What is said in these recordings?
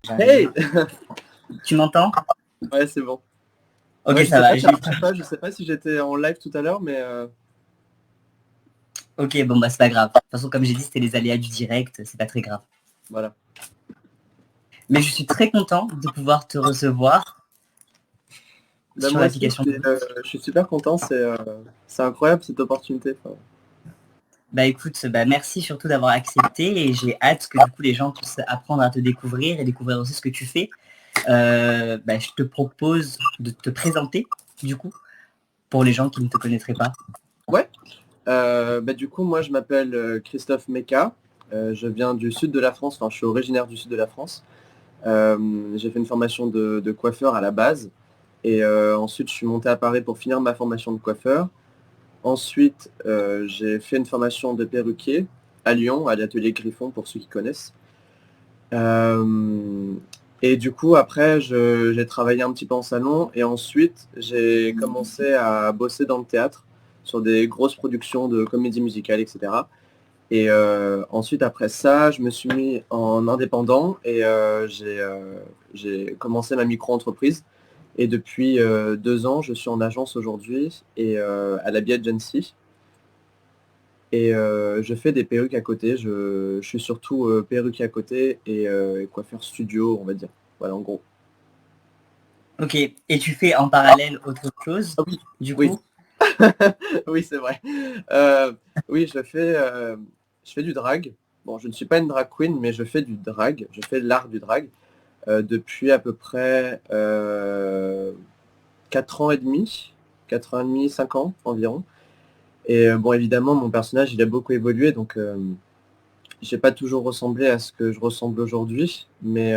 Hey! Tu m'entends? Ouais, c'est bon. Ok, Ouais, ça va. je sais pas si j'étais en live tout à l'heure, mais Ok, bon, bah, c'est pas grave. De toute façon, comme j'ai dit, c'était les aléas du direct, c'est pas très grave. voilà. Mais je suis très content de pouvoir te recevoir Bah, sur moi aussi, l'application. je suis super content, c'est incroyable cette opportunité. Enfin, Bah écoute, bah merci surtout d'avoir accepté et j'ai hâte que du coup les gens puissent apprendre à te découvrir et découvrir aussi ce que tu fais. Bah, je te propose de te présenter du coup pour les gens qui ne te connaîtraient pas. ouais. Bah, du coup, moi, je m'appelle Christophe Meka. Je viens du sud de la France, enfin, je suis originaire du sud de la France. J'ai fait une formation de coiffeur à la base. Et ensuite, je suis monté à Paris pour finir ma formation de coiffeur. Ensuite, j'ai fait une formation de perruquier à Lyon, à l'atelier Griffon, pour ceux qui connaissent. Et du coup, après, j'ai travaillé un petit peu en salon et ensuite, j'ai commencé à bosser dans le théâtre sur des grosses productions de comédie musicale, etc. Et ensuite, après ça, je me suis mis en indépendant et j'ai commencé ma micro-entreprise. Et depuis 2 ans, je suis en agence aujourd'hui et à l'habit agency. Et je fais des perruques à côté. Je suis surtout perruquier à côté et coiffeur studio, on va dire. Voilà, en gros. Ok, et tu fais en parallèle autre chose Ah oui, du oui, coup? oui, c'est vrai. Oui, je fais du drag. Bon, je ne suis pas une drag queen, mais je fais du drag. Je fais l'art du drag depuis à peu près 4 ans et demi, 4 ans et demi, 5 ans environ. Et bon, évidemment, mon personnage, il a beaucoup évolué, donc j'ai pas toujours ressemblé à ce que je ressemble aujourd'hui, mais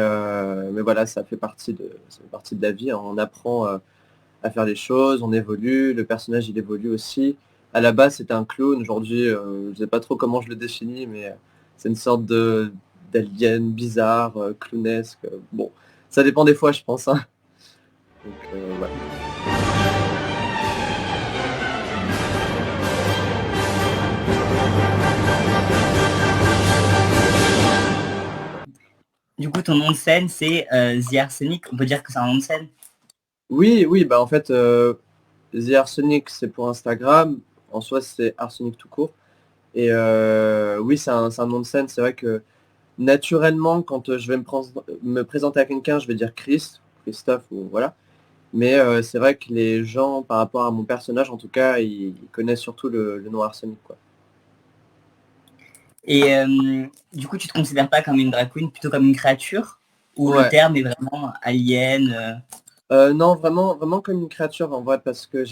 voilà, ça fait partie de la vie, hein. On apprend à faire les choses, on évolue, le personnage, il évolue aussi. À la base, c'était un clown. Aujourd'hui, je sais pas trop comment je le définis, mais c'est une sorte de d'alien bizarre, clownesque. Bon, ça dépend des fois, je pense, hein. Donc, voilà. Du coup, ton nom de scène, c'est The Arsenic. On peut dire que c'est un nom de scène? Oui, oui, bah en fait, The Arsenic, c'est pour Instagram. En soi, c'est Arsenic tout court. Et oui, c'est un nom de scène. C'est vrai que naturellement, quand je vais me présenter à quelqu'un, je vais dire Christophe, ou voilà. Mais c'est vrai que les gens, par rapport à mon personnage, en tout cas, ils connaissent surtout le nom Arsenic, quoi. Et du coup, tu te considères pas comme une drag queen, plutôt comme une créature? Ou le Ouais. terme est vraiment alien? Non, vraiment, vraiment comme une créature en vrai, parce que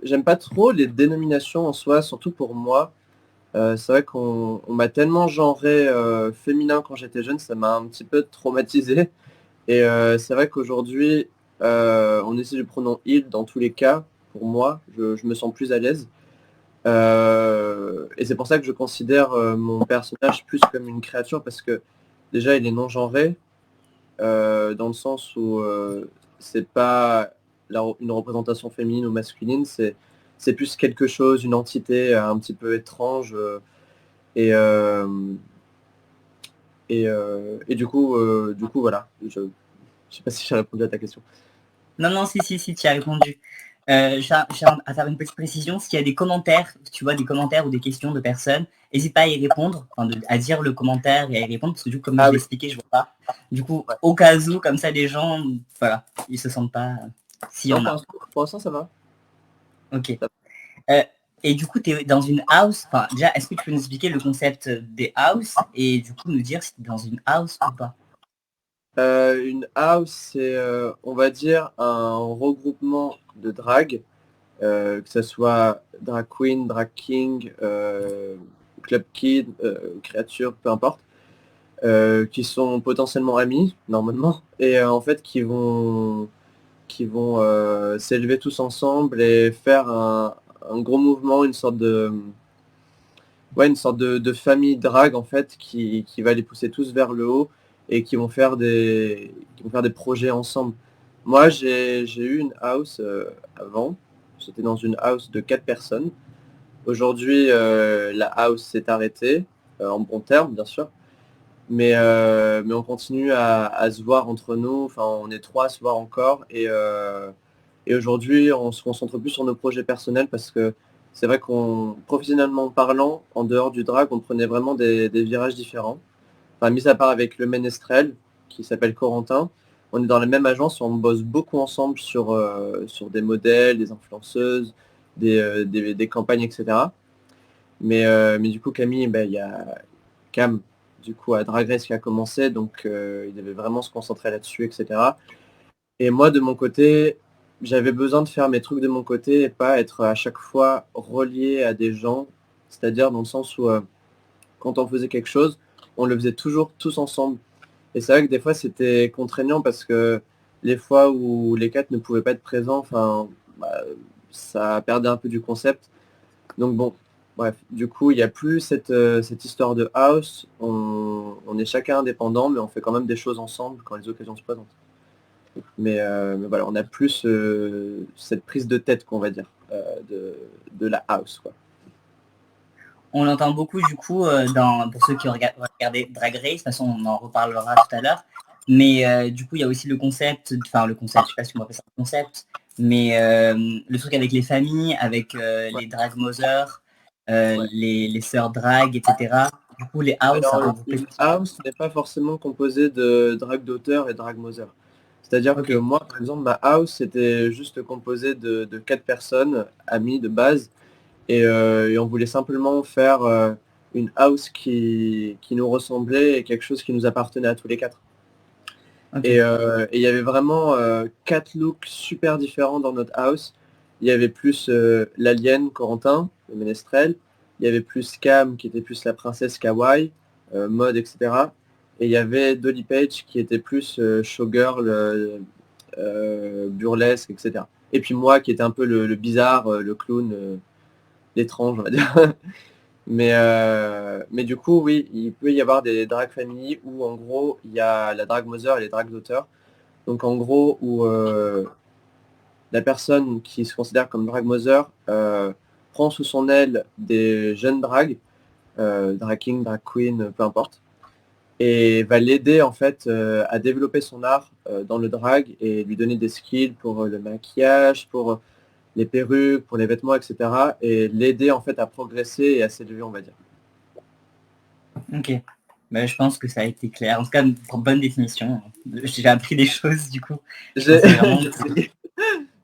j'aime pas trop les dénominations en soi, surtout pour moi. C'est vrai qu'on m'a tellement genré féminin quand j'étais jeune, ça m'a un petit peu traumatisé. Et c'est vrai qu'aujourd'hui, on essaie du pronom il dans tous les cas. Pour moi, je me sens plus à l'aise. Et c'est pour ça que je considère mon personnage plus comme une créature parce que déjà il est non genré dans le sens où c'est pas une représentation féminine ou masculine, c'est plus quelque chose, une entité un petit peu étrange et, euh, et du coup voilà. Je sais pas si j'ai répondu à ta question. Non, non, si, tu as répondu. Je tiens à faire une petite précision. S'il y a des commentaires, tu vois, des commentaires ou des questions de personnes, n'hésite pas à y répondre, enfin, à dire le commentaire et à y répondre, parce que du coup, comme je Ah l'ai oui, expliqué, je vois pas. Du coup, ouais. au cas où, comme ça, les gens, voilà, ils se sentent pas, s'il y Non, en a. pour l'instant ça va. Ok. Ça Euh, et du coup, tu es dans une house. Enfin, déjà, est-ce que tu peux nous expliquer le concept des house et du coup nous dire si tu es dans une house ou pas? Une house, c'est, on va dire, un regroupement de drag, que ce soit drag queen, drag king, club kid, créature, peu importe, qui sont potentiellement amis, normalement, et en fait qui vont s'élever tous ensemble et faire un gros mouvement, une sorte de famille drag, en fait, qui va les pousser tous vers le haut et qui vont faire des projets ensemble. Moi, j'ai eu une house avant. J'étais dans une house de 4 personnes. Aujourd'hui, la house s'est arrêtée, en bon terme, bien sûr. mais on continue à se voir entre nous. Enfin, on est 3 à se voir encore. Et aujourd'hui, on se concentre plus sur nos projets personnels parce que c'est vrai qu'on, professionnellement parlant, en dehors du drag, on prenait vraiment des virages différents. Enfin, mis à part avec le ménestrel, qui s'appelle Corentin, on est dans la même agence, on bosse beaucoup ensemble sur des modèles, des influenceuses, des campagnes, etc. Mais du coup, Camille, ben, il y a Cam, du coup, à Drag Race qui a commencé, donc il devait vraiment se concentrer là-dessus, etc. Et moi, de mon côté, j'avais besoin de faire mes trucs de mon côté et pas être à chaque fois relié à des gens, c'est-à-dire dans le sens où quand on faisait quelque chose, on le faisait toujours tous ensemble. Et c'est vrai que des fois, c'était contraignant parce que les fois où les 4 ne pouvaient pas être présents, enfin, bah, ça perdait un peu du concept. Donc bon, bref, du coup, il n'y a plus cette histoire de house. On est chacun indépendant, mais on fait quand même des choses ensemble quand les occasions se présentent. Mais voilà, on a plus cette prise de tête, qu'on va dire, de la house, quoi. On l'entend beaucoup du coup pour ceux qui ont regardé Drag Race, de toute façon on en reparlera tout à l'heure. Mais du coup il y a aussi le concept, enfin le concept, je sais pas si on appelle ça un concept, mais le truc avec les familles, avec les drag mothers, Ouais. les sœurs drag, etc. Du coup les house, ça Alors, regroupe. une house n'est pas forcément composée de drag d'auteur et drag mother. C'est-à-dire que Ok, moi, par exemple, ma house était juste composée de 4 personnes, amies de base, et on voulait simplement faire une house qui nous ressemblait et quelque chose qui nous appartenait à tous les 4. ok. Et il y avait vraiment 4 looks super différents dans notre house. Il y avait plus l'alien Corentin, le ménestrel. Il y avait plus Cam, qui était plus la princesse kawaii, mode, etc. Et il y avait Dolly Page, qui était plus showgirl, burlesque, etc. Et puis moi, qui était un peu le bizarre, le clown, l'étrange, on va dire. Mais du coup, oui, il peut y avoir des drag family où en gros, il y a la drag mother et les drag daughters. Donc en gros, où la personne qui se considère comme drag mother prend sous son aile des jeunes drags, drag king, drag queen, peu importe, et va l'aider en fait à développer son art dans le drag et lui donner des skills pour le maquillage, pour les perruques, pour les vêtements, etc. Et l'aider en fait à progresser et à s'élever, on va dire. Ok. Ben, je pense que ça a été clair. En tout cas, une bonne définition. J'ai appris des choses du coup. Je J'ai pensais vraiment. j'ai essayé.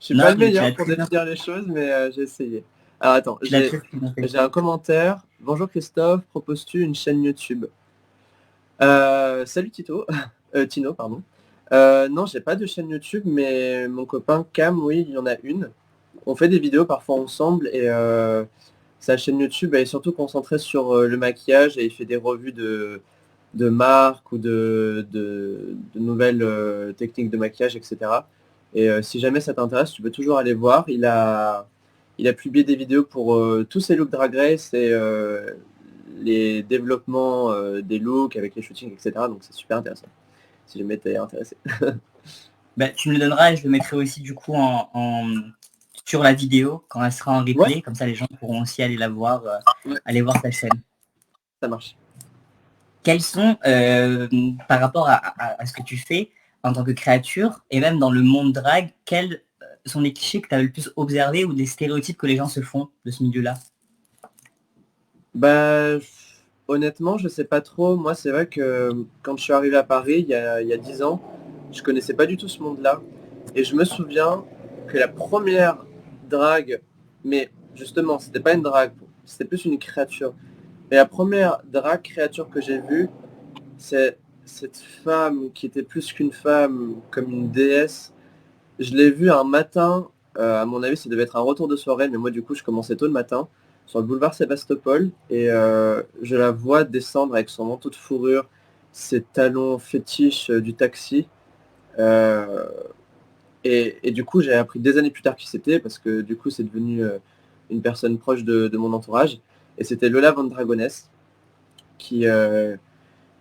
Je suis pas Non, le mais tu meilleur l'as pour très bien. définir les choses, mais j'ai essayé. Alors attends, Tu l'as très bien fait. j'ai un commentaire. Bonjour Christophe, proposes-tu une chaîne YouTube? Salut Tito, Tino, pardon. Non, j'ai pas de chaîne YouTube, mais mon copain Cam, oui, il y en a une. On fait des vidéos parfois ensemble et sa chaîne YouTube elle est surtout concentrée sur le maquillage et il fait des revues de marques ou de nouvelles techniques de maquillage, etc. Et si jamais ça t'intéresse, tu peux toujours aller voir. Il a publié des vidéos pour tous ses looks Drag Race et les développements des looks avec les shootings, etc. Donc c'est super intéressant, si jamais t'es intéressé. Bah, tu me le donneras et je le mettrai aussi du coup sur la vidéo quand elle sera en Ouais, replay. Comme ça, les gens pourront aussi aller la voir, ouais, aller voir ta chaîne. ça marche. Quels sont, par rapport à ce que tu fais en tant que créature et même dans le monde drag, quels sont les clichés que tu as le plus observés ou des stéréotypes que les gens se font de ce milieu-là? Bah, honnêtement, je sais pas trop. Moi, c'est vrai que quand je suis arrivé à Paris il y a 10 ans, je connaissais pas du tout ce monde-là. Et je me souviens que la première drague, mais justement, c'était pas une drague, c'était plus une créature. Mais la première drague créature que j'ai vue, c'est cette femme qui était plus qu'une femme, comme une déesse. Je l'ai vue un matin, à mon avis, ça devait être un retour de soirée, mais moi, du coup, je commençais tôt le matin, sur le boulevard Sébastopol, et je la vois descendre avec son manteau de fourrure, ses talons fétiches du taxi. euh, et du coup, j'ai appris des années plus tard qui c'était, parce que du coup, c'est devenu une personne proche de mon entourage. Et c'était Lola Van Dragonès, qui, euh,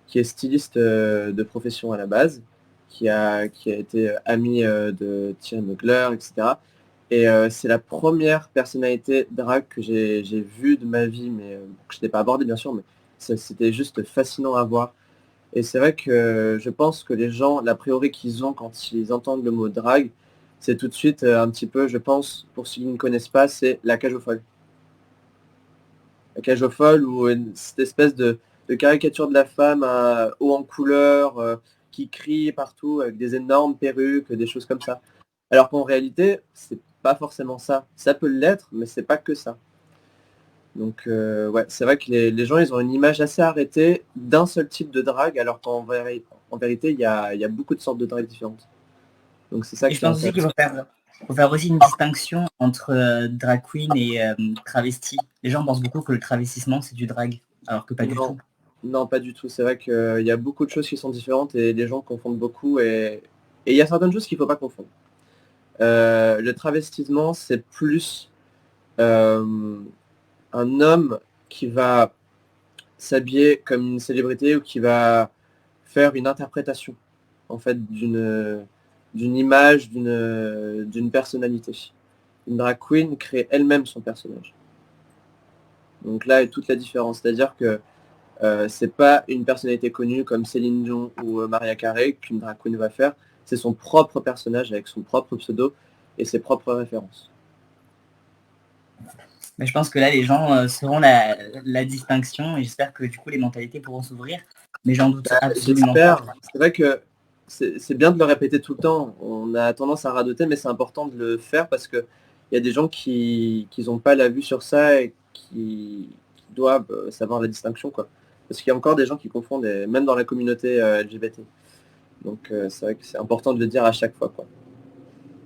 qui est styliste de profession à la base, qui a été amie de Thierry Mugler, etc. Et c'est la première personnalité drag que j'ai vue de ma vie, mais que je n'ai pas abordée bien sûr, mais c'était juste fascinant à voir. Et c'est vrai que je pense que les gens, l'a priori qu'ils ont quand ils entendent le mot drague, c'est tout de suite un petit peu, je pense, pour ceux qui ne connaissent pas, c'est la cage aux folles. La cage aux folles ou cette espèce de caricature de la femme haut en couleur, qui crie partout avec des énormes perruques, des choses comme ça. Alors qu'en réalité, c'est pas forcément ça. Ça peut l'être, mais c'est pas que ça. Donc ouais, c'est vrai que les gens, ils ont une image assez arrêtée d'un seul type de drague, alors en vérité, il y a beaucoup de sortes de drague différentes. Donc c'est ça Et je qui est pense aussi qu'il intéressant. faut faire aussi une distinction entre drag queen et travesti. Les gens pensent beaucoup que le travestissement, c'est du drag, alors que pas du Non, tout. non, pas du tout. C'est vrai qu'il y a beaucoup de choses qui sont différentes et les gens confondent beaucoup. Et il y a certaines choses qu'il ne faut pas confondre. Le travestissement, c'est plus euh, un homme qui va s'habiller comme une célébrité ou qui va faire une interprétation en fait d'une image, d'une personnalité. Une drag queen crée elle-même son personnage. Donc là est toute la différence. C'est-à-dire que c'est pas une personnalité connue comme Céline Dion ou Maria Carey qu'une drag queen va faire. C'est son propre personnage avec son propre pseudo et ses propres références. Mais je pense que là, les gens sauront la distinction et j'espère que du coup, les mentalités pourront s'ouvrir. Mais j'en doute absolument pas. J'espère. C'est vrai que c'est bien de le répéter tout le temps. On a tendance à radoter, mais c'est important de le faire parce que il y a des gens qui n'ont pas la vue sur ça et qui doivent savoir la distinction, quoi. Parce qu'il y a encore des gens qui confondent, même dans la communauté LGBT. Donc c'est vrai que c'est important de le dire à chaque fois, quoi.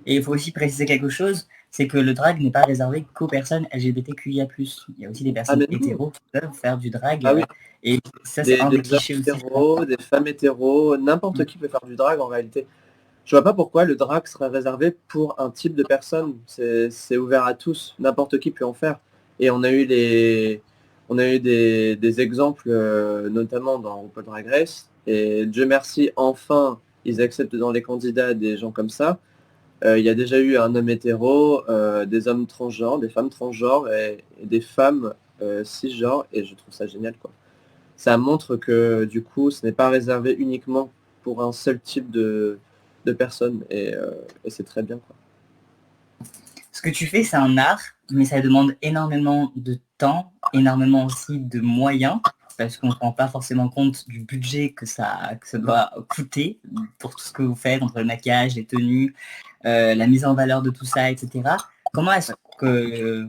Et il faut aussi préciser quelque chose, c'est que le drag n'est pas réservé qu'aux personnes LGBTQIA+. Il y a aussi des Ah personnes mais non. hétéros qui peuvent faire du drag. Ah oui, Et ça, c'est un des des hommes clichés aussi, je pense. hétéros, des femmes hétéros, n'importe qui peut faire du drag en réalité. Je vois pas pourquoi le drag serait réservé pour un type de personne. C'est ouvert à tous. N'importe qui peut en faire. Et on a eu des exemples, notamment dans RuPaul Drag Race. Et Dieu merci, enfin, ils acceptent dans les candidats des gens comme ça. Il y a déjà eu un homme hétéro, des hommes transgenres, des femmes transgenres et des femmes cisgenres. Et je trouve ça génial, quoi. Ça montre que du coup, ce n'est pas réservé uniquement pour un seul type de personnes et c'est très bien, quoi. Ce que tu fais, c'est un art, mais ça demande énormément de temps, énormément aussi de moyens, parce qu'on ne se rend pas forcément compte du budget que ça doit coûter pour tout ce que vous faites, entre le maquillage, les tenues, la mise en valeur de tout ça, etc. Comment est-ce que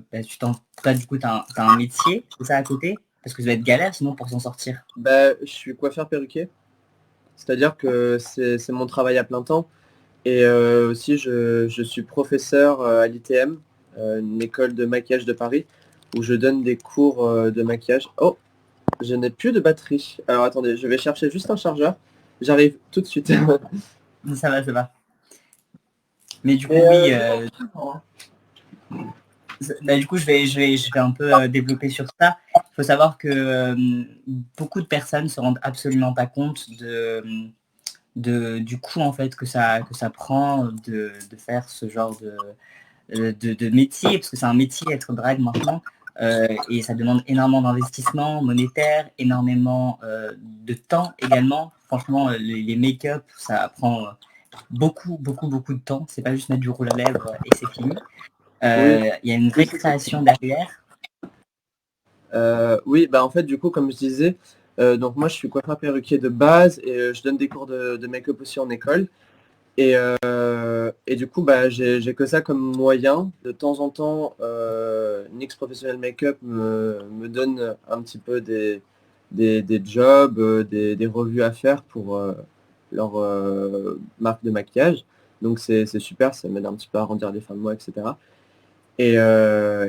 toi, du coup, tu as, un métier, c'est ça à côté? Parce que ça va être galère sinon pour s'en sortir. Bah, je suis coiffeur perruquier, c'est-à-dire que c'est mon travail à plein temps. Et aussi, je suis professeur à l'ITM, une école de maquillage de Paris, où je donne des cours de maquillage. Oh, je n'ai plus de batterie. Alors attendez, je vais chercher juste un chargeur. J'arrive tout de suite. Ça va, ça va. Mais du coup, Mais oui, non. bah, du coup, je vais un peu développer sur ça. Il faut savoir que beaucoup de personnes ne se rendent absolument pas compte du coût en fait que ça prend de faire ce genre de métier, parce que c'est un métier être drague maintenant, et ça demande énormément d'investissement monétaire, énormément de temps également. Franchement, les make-up, ça prend beaucoup de temps. C'est pas juste mettre du rouge à lèvres et c'est fini. Oui, Il y a une oui, vraie création derrière. oui, bah en fait, du coup, comme je disais, donc moi, je suis coiffeur perruquier de base et je donne des cours de make-up aussi en école. Et du coup, bah, j'ai que ça comme moyen. De temps en temps, NYX Professionnel Makeup me donne un petit peu des jobs, des revues à faire pour leur marque de maquillage. Donc c'est super, ça m'aide un petit peu à arrondir les fins de mois, etc. Et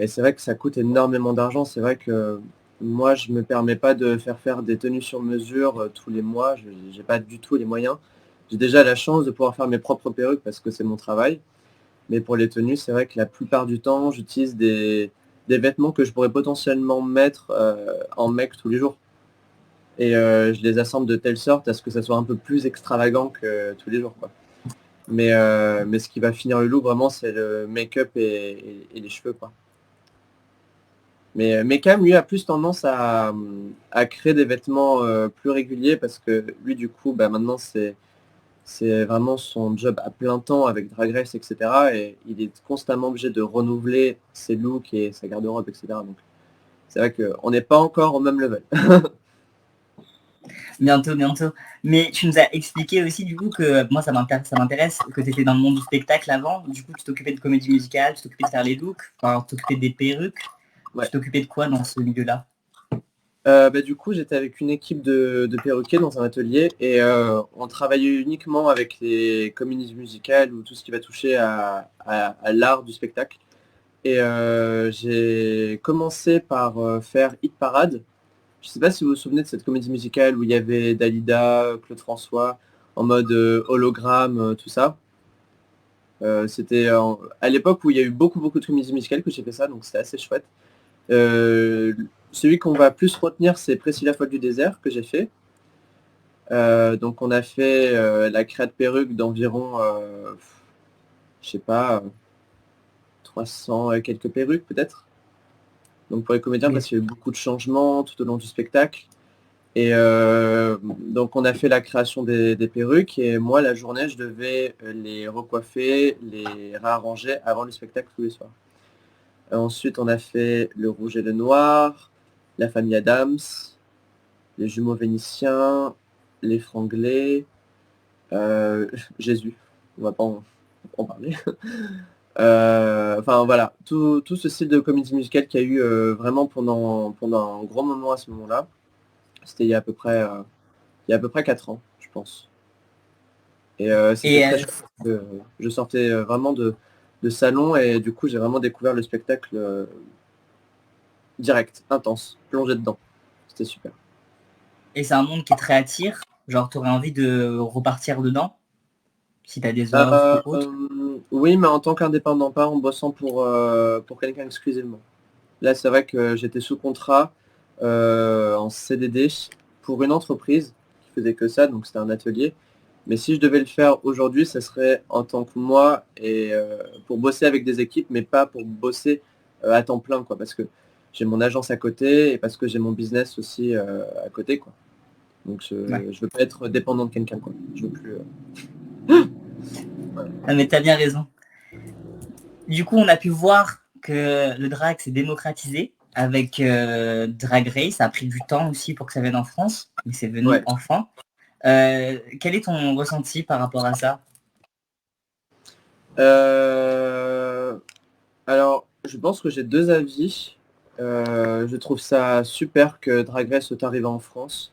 c'est vrai que ça coûte énormément d'argent. C'est vrai que moi, je ne me permets pas de faire des tenues sur mesure tous les mois. Je n'ai pas du tout les moyens. J'ai déjà la chance de pouvoir faire mes propres perruques parce que c'est mon travail. Mais pour les tenues, c'est vrai que la plupart du temps, j'utilise des vêtements que je pourrais potentiellement mettre en mec tous les jours. Et je les assemble de telle sorte à ce que ça soit un peu plus extravagant que tous les jours, quoi. Mais ce qui va finir le look, vraiment, c'est le make-up et les cheveux, quoi. Mais Cam, lui, a plus tendance à créer des vêtements plus réguliers parce que lui, du coup, bah, maintenant, c'est vraiment son job à plein temps avec Drag Race, etc. Et il est constamment obligé de renouveler ses looks et sa garde-robe, etc. Donc, c'est vrai qu'on n'est pas encore au même level. Bientôt, bientôt. Mais tu nous as expliqué aussi, du coup, que moi, ça m'intéresse, que tu étais dans le monde du spectacle avant. Du coup, tu t'occupais de comédie musicale, tu t'occupais de faire les looks, enfin, tu t'occupais des perruques. Ouais. Tu t'occupais de quoi dans ce milieu-là? Bah, du coup, j'étais avec une équipe de perruquiers dans un atelier et on travaillait uniquement avec les comédies musicales ou tout ce qui va toucher à l'art du spectacle. Et j'ai commencé par faire Hit Parade. Je ne sais pas si vous vous souvenez de cette comédie musicale où il y avait Dalida, Claude François, en mode hologramme, tout ça. C'était à l'époque où il y a eu beaucoup de comédies musicales que j'ai fait ça, donc c'était assez chouette. Celui qu'on va plus retenir, c'est Priscilla Folle du désert que j'ai fait. Donc on a fait la créa de perruque d'environ, je sais pas, 300 et quelques perruques peut-être. Donc pour les comédiens, Oui. parce qu'il y a eu beaucoup de changements tout au long du spectacle. Et donc on a fait la création des perruques et moi la journée je devais les recoiffer, les réarranger avant le spectacle tous les soirs. Ensuite on a fait le rouge et le noir, la famille Adams, les jumeaux vénitiens, les franglais, Jésus, on va pas en parler. Enfin voilà, tout ce style de comédie musicale qu'il y a eu vraiment pendant un gros moment à ce moment-là. C'était il y a à peu près 4 ans, je pense. Et c'était Et très chouette parce que je sortais vraiment de salon et du coup j'ai vraiment découvert le spectacle direct, intense, plongé dedans. C'était super. c'est un monde qui est très attire. Genre, tu aurais envie de repartir dedans, si tu as des offres ou Euh, autres. oui, mais en tant qu'indépendant, pas en bossant pour quelqu'un exclusivement. Là, c'est vrai que j'étais sous contrat en CDD pour une entreprise qui faisait que ça, donc c'était un atelier. Mais si je devais le faire aujourd'hui, ça serait en tant que moi et pour bosser avec des équipes, mais pas pour bosser à temps plein, quoi, parce que j'ai mon agence à côté et parce que j'ai mon business aussi à côté, quoi. Donc Ouais. je veux pas être dépendant de quelqu'un, quoi. Je veux plus. Ah, mais tu as bien raison. Du coup, on a pu voir que le drag s'est démocratisé avec Drag Race. Ça a pris du temps aussi pour que ça vienne en France, mais c'est venu Ouais. enfin. Quel est ton ressenti par rapport à ça? Euh, Alors, je pense que j'ai deux avis. Je trouve ça super que Drag Race soit arrivé en France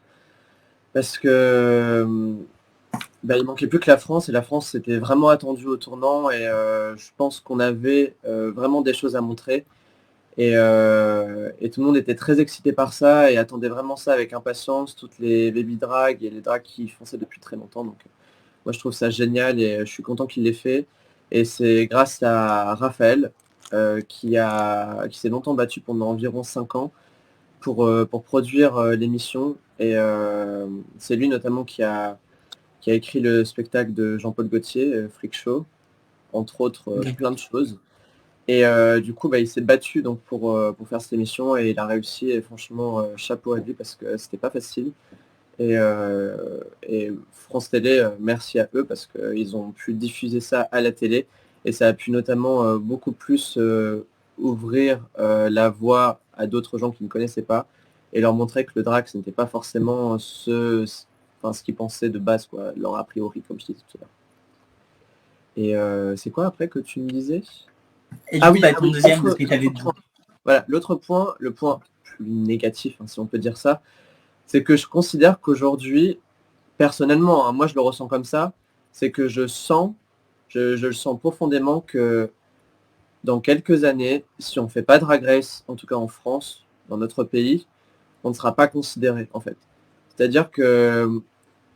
parce que bah, il manquait plus que la France et la France c'était vraiment attendu au tournant et je pense qu'on avait vraiment des choses à montrer et tout le monde était très excité par ça et attendait vraiment ça avec impatience, toutes les baby drag et les drags qui font ça depuis très longtemps. Donc moi je trouve ça génial et je suis content qu'il l'ait fait et c'est grâce à Raphaël qui s'est longtemps battu pendant environ 5 ans pour produire l'émission et c'est lui notamment qui a écrit le spectacle de Jean-Paul Gaultier, Freak Show, entre autres Ok. plein de choses. Et du coup, bah, il s'est battu donc, pour faire cette émission et il a réussi. Et franchement, chapeau à lui parce que c'était pas facile. Et France Télé, merci à eux parce qu'ils ont pu diffuser ça à la télé. Et ça a pu notamment beaucoup plus ouvrir la voie à d'autres gens qui ne connaissaient pas et leur montrer que le drag, ce n'était pas forcément ce qu'ils pensaient de base, quoi, leur a priori, comme je disais tout à l'heure. Et c'est quoi après que tu me disais? Et du Ah coup, oui, bah, ah ton oui, deuxième, parce que tu avais... l'autre point. Voilà, l'autre point, le point plus négatif, hein, si on peut dire ça, c'est que je considère qu'aujourd'hui, personnellement, hein, moi je le ressens comme ça, c'est que je le sens profondément que dans quelques années, si on ne fait pas Drag Race, en tout cas en France, dans notre pays, on ne sera pas considéré en fait. C'est-à-dire que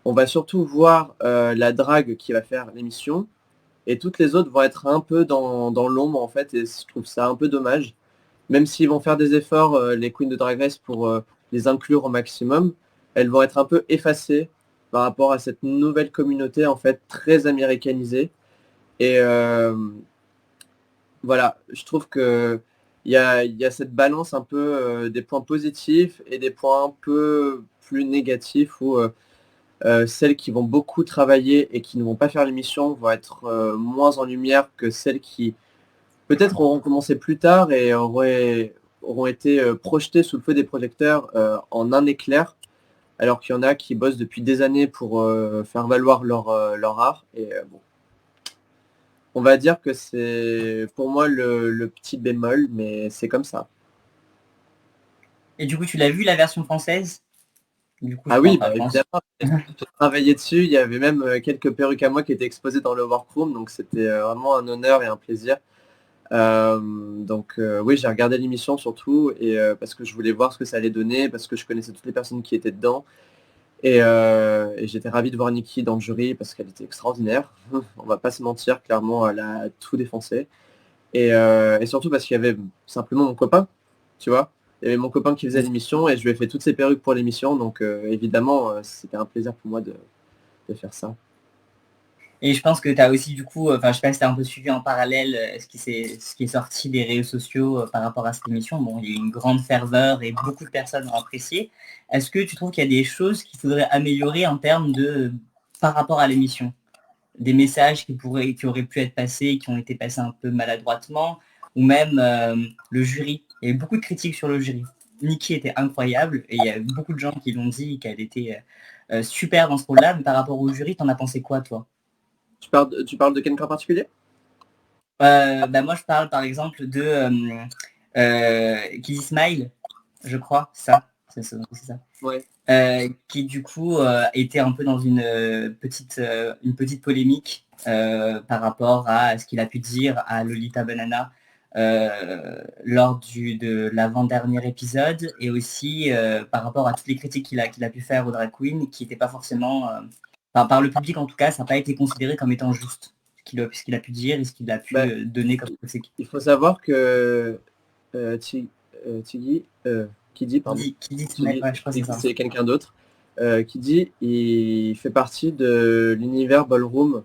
on va surtout voir la drague qui va faire l'émission et toutes les autres vont être un peu dans l'ombre en fait et je trouve ça un peu dommage. Même s'ils vont faire des efforts, les Queens de Drag Race, pour les inclure au maximum, elles vont être un peu effacées par rapport à cette nouvelle communauté en fait très américanisée. Et voilà, je trouve que il y a cette balance un peu des points positifs et des points un peu plus négatifs où celles qui vont beaucoup travailler et qui ne vont pas faire l'émission vont être moins en lumière que celles qui peut-être auront commencé plus tard et auront été projetées sous le feu des projecteurs en un éclair, alors qu'il y en a qui bossent depuis des années pour faire valoir leur art. Et bon, on va dire que c'est pour moi le petit bémol, mais c'est comme ça. Et du coup, tu l'as vu la version française? Du coup, je Ah oui, enfin, bah je pense. évidemment, j'ai travaillé dessus. Il y avait même quelques perruques à moi qui étaient exposées dans le workroom, donc c'était vraiment un honneur et un plaisir. Oui, j'ai regardé l'émission surtout et parce que je voulais voir ce que ça allait donner, parce que je connaissais toutes les personnes qui étaient dedans. Et j'étais ravi de voir Nikki dans le jury parce qu'elle était extraordinaire. On va pas se mentir, clairement, elle a tout défoncé. Et surtout parce qu'il y avait simplement mon copain, tu vois. Il y avait mon copain qui faisait l'émission et je lui ai fait toutes ses perruques pour l'émission. Donc évidemment, c'était un plaisir pour moi de faire ça. Et je pense que tu as aussi du coup, enfin je sais pas si tu as un peu suivi en parallèle ce qui est sorti des réseaux sociaux par rapport à cette émission. Bon, il y a eu une grande ferveur et beaucoup de personnes ont apprécié. Est-ce que tu trouves qu'il y a des choses qu'il faudrait améliorer en termes de par rapport à l'émission? Des messages qui auraient pu être passés, qui ont été passés un peu maladroitement, ou même le jury. Il y a eu beaucoup de critiques sur le jury. Nikki était incroyable et il y a beaucoup de gens qui l'ont dit qu'elle était super dans ce rôle-là, mais par rapport au jury, t'en as pensé quoi toi? Tu parles de quelqu'un en particulier? Moi, je parle par exemple de Kid Smile, je crois, c'est ça. Ouais. Qui du coup était un peu dans une petite polémique par rapport à ce qu'il a pu dire à Lolita Banana lors de l'avant-dernier épisode et aussi par rapport à toutes les critiques qu'il a pu faire aux drag queens qui n'étaient pas forcément, par le public en tout cas, ça n'a pas été considéré comme étant juste ce qu'il a pu dire et ce qu'il a pu Bah, donner comme critique. il faut savoir que Tiggy, Kiddy, pardon. Qui dit Tiggy, ouais, je crois que c'est ça. c'est quelqu'un d'autre. Kiddy, il fait partie de l'univers ballroom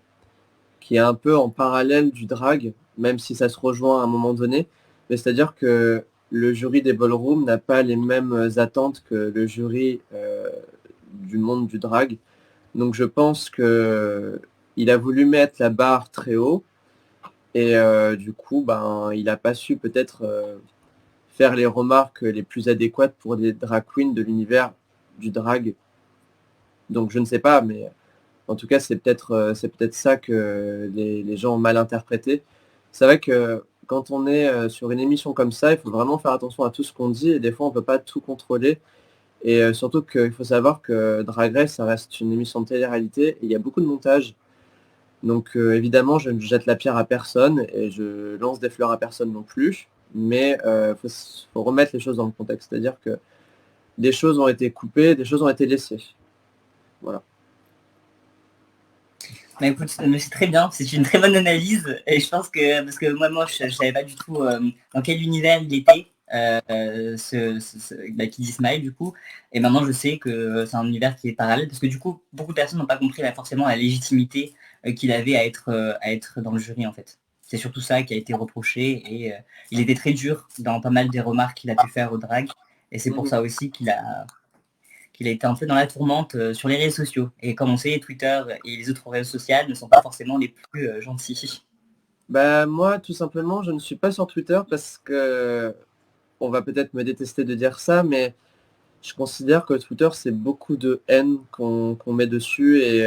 qui est un peu en parallèle du drag, même si ça se rejoint à un moment donné. Mais c'est-à-dire que le jury des ballrooms n'a pas les mêmes attentes que le jury du monde du drag. Donc je pense que il a voulu mettre la barre très haut et du coup, ben, il n'a pas su peut-être faire les remarques les plus adéquates pour les drag queens de l'univers du drag. Donc je ne sais pas, mais en tout cas, c'est peut-être ça que les gens ont mal interprété. C'est vrai que quand on est sur une émission comme ça, il faut vraiment faire attention à tout ce qu'on dit et des fois, on ne peut pas tout contrôler. Et surtout qu'il faut savoir que Drag Race, ça reste une émission de télé-réalité et il y a beaucoup de montage. Donc évidemment, je ne jette la pierre à personne et je lance des fleurs à personne non plus. Mais il faut remettre les choses dans le contexte. C'est-à-dire que des choses ont été coupées, des choses ont été laissées. Voilà. Bah écoute, mais c'est très bien, c'est une très bonne analyse et je pense que parce que moi je savais pas du tout dans quel univers il était Kid Ismail du coup et maintenant je sais que c'est un univers qui est parallèle parce que du coup beaucoup de personnes n'ont pas compris forcément la légitimité qu'il avait à être dans le jury en fait. C'est surtout ça qui a été reproché et il était très dur dans pas mal des remarques qu'il a pu faire au drag et c'est pour Mhm. ça aussi qu'il a été un peu dans la tourmente sur les réseaux sociaux. Et comme on sait, Twitter et les autres réseaux sociaux ne sont pas forcément les plus gentils. Bah moi, tout simplement, je ne suis pas sur Twitter parce que on va peut-être me détester de dire ça, mais je considère que Twitter, c'est beaucoup de haine qu'on met dessus et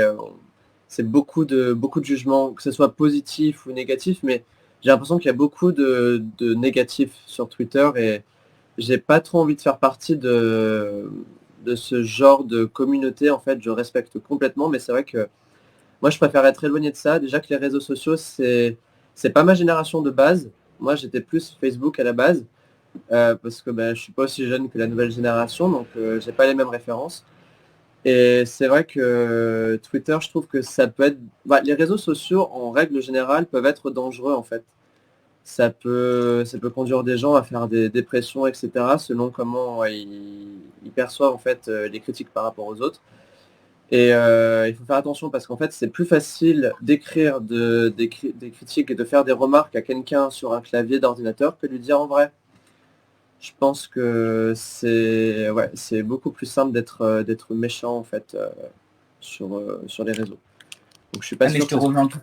c'est beaucoup de jugements, que ce soit positif ou négatif, mais j'ai l'impression qu'il y a beaucoup de négatifs sur Twitter et j'ai pas trop envie de faire partie de ce genre de communauté. En fait, je respecte complètement, mais c'est vrai que moi, je préfère être éloigné de ça. Déjà que les réseaux sociaux, c'est pas ma génération de base. Moi, j'étais plus Facebook à la base parce que ben, je suis pas aussi jeune que la nouvelle génération, donc j'ai pas les mêmes références. Et c'est vrai que Twitter, je trouve que ça peut être... les réseaux sociaux, en règle générale, peuvent être dangereux, en fait. Ça peut conduire des gens à faire des dépressions, etc., selon comment ils perçoivent, en fait, les critiques par rapport aux autres. Et il faut faire attention parce qu'en fait, c'est plus facile d'écrire des critiques et de faire des remarques à quelqu'un sur un clavier d'ordinateur que de lui dire en vrai. je pense que c'est beaucoup plus simple d'être méchant en fait sur les réseaux. Donc je suis pas Ah, mais sûr que je te rejoins tout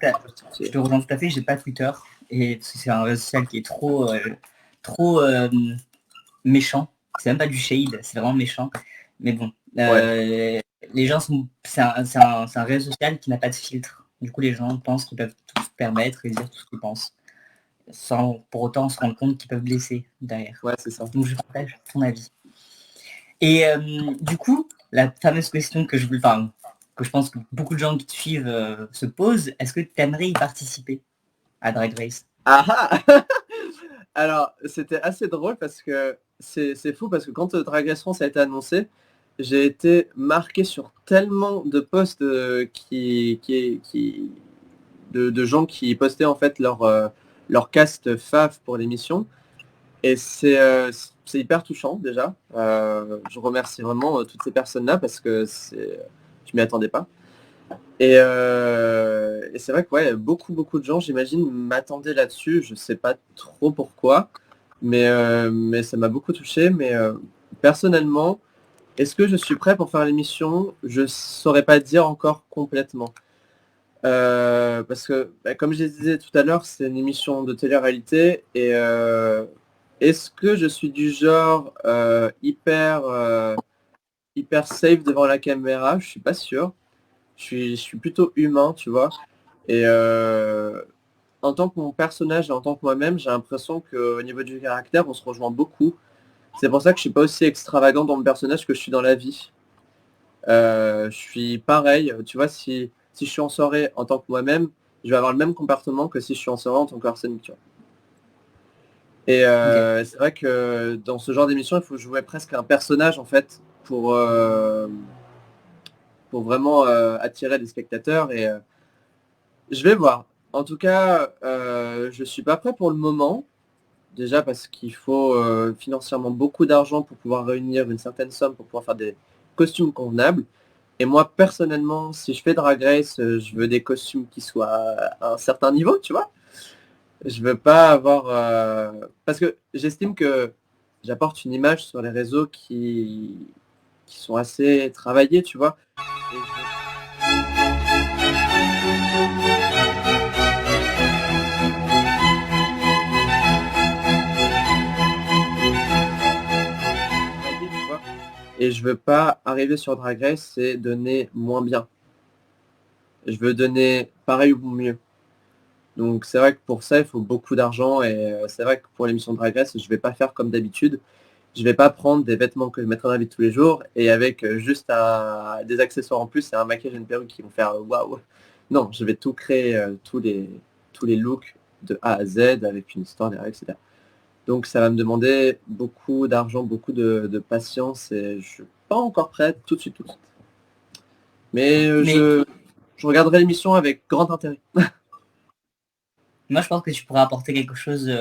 à fait, j'ai pas Twitter, et c'est un réseau social qui est trop méchant. C'est même pas du shade, c'est vraiment méchant. Mais bon, Ouais, les gens c'est un réseau social qui n'a pas de filtre. Du coup, les gens pensent qu'ils peuvent tout se permettre et dire tout ce qu'ils pensent, sans pour autant se rendre compte qu'ils peuvent blesser derrière. ouais, c'est ça. Donc je partage ton avis. Et du coup, la fameuse question que que je pense que beaucoup de gens qui te suivent se posent, est-ce que tu aimerais y participer à Drag Race? Ah ah Alors, c'était assez drôle parce que c'est fou parce que quand Drag Race France a été annoncé, j'ai été marqué sur tellement de posts de gens qui postaient en fait leur cast fave pour l'émission. Et c'est hyper touchant déjà. Je remercie vraiment toutes ces personnes-là parce que je m'y attendais pas. Et c'est vrai que ouais, beaucoup de gens, j'imagine, m'attendaient là-dessus. Je sais pas trop pourquoi, mais ça m'a beaucoup touché. Mais personnellement, est-ce que je suis prêt pour faire l'émission? Je saurais pas dire encore complètement. Parce que, bah, comme je disais tout à l'heure, c'est une émission de télé-réalité. Et est-ce que je suis du genre hyper safe devant la caméra? Je suis pas sûr. Je suis plutôt humain, tu vois. Et en tant que mon personnage et en tant que moi-même, j'ai l'impression qu'au niveau du caractère, on se rejoint beaucoup. C'est pour ça que je suis pas aussi extravagant dans mon personnage que je suis dans la vie. Je suis pareil, tu vois, si je suis en soirée en tant que moi-même, je vais avoir le même comportement que si je suis en soirée en tant qu'Arsène, tu vois. Et Ok. c'est vrai que dans ce genre d'émission, il faut jouer presque un personnage en fait pour vraiment attirer les spectateurs. Et je vais voir. En tout cas, je suis pas prêt pour le moment. Déjà parce qu'il faut financièrement beaucoup d'argent pour pouvoir réunir une certaine somme pour pouvoir faire des costumes convenables. Et moi, personnellement, si je fais Drag Race, je veux des costumes qui soient à un certain niveau, tu vois. Je veux pas avoir... Parce que j'estime que j'apporte une image sur les réseaux qui sont assez travaillés, tu vois. Et je veux travailler, tu vois. Et je veux pas arriver sur Drag Race et donner moins bien. Je veux donner pareil ou mieux. Donc c'est vrai que pour ça, il faut beaucoup d'argent et c'est vrai que pour l'émission de Drag Race, je vais pas faire comme d'habitude. Je vais pas prendre des vêtements que je mettrai dans la vie de tous les jours et avec juste des accessoires en plus et un maquillage et une perruque qui vont faire waouh. Non, je vais tout créer, tous les looks de A à Z avec une histoire derrière, etc. Donc ça va me demander beaucoup d'argent, beaucoup de patience et je suis pas encore prêt tout de suite, tout de suite. Mais Mais je regarderai l'émission avec grand intérêt. moi, je pense que tu pourrais apporter quelque chose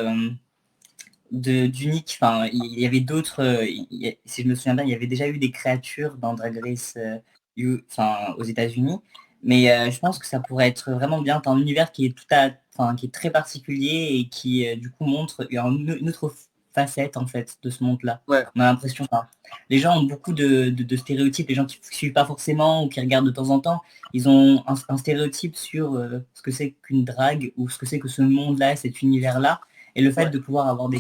d'unique. Enfin, il y avait d'autres, si je me souviens bien, il y avait déjà eu des créatures dans Drag Race aux États-Unis. Mais je pense que ça pourrait être vraiment bien. T'as un univers qui est très particulier et qui du coup montre une autre facette en fait de ce monde-là. Ouais, On a l'impression. Les gens ont beaucoup de stéréotypes. Les gens qui ne suivent pas forcément ou qui regardent de temps en temps, ils ont un stéréotype sur ce que c'est qu'une drague ou ce que c'est que ce monde-là, cet univers-là. Et le fait ouais. de pouvoir avoir des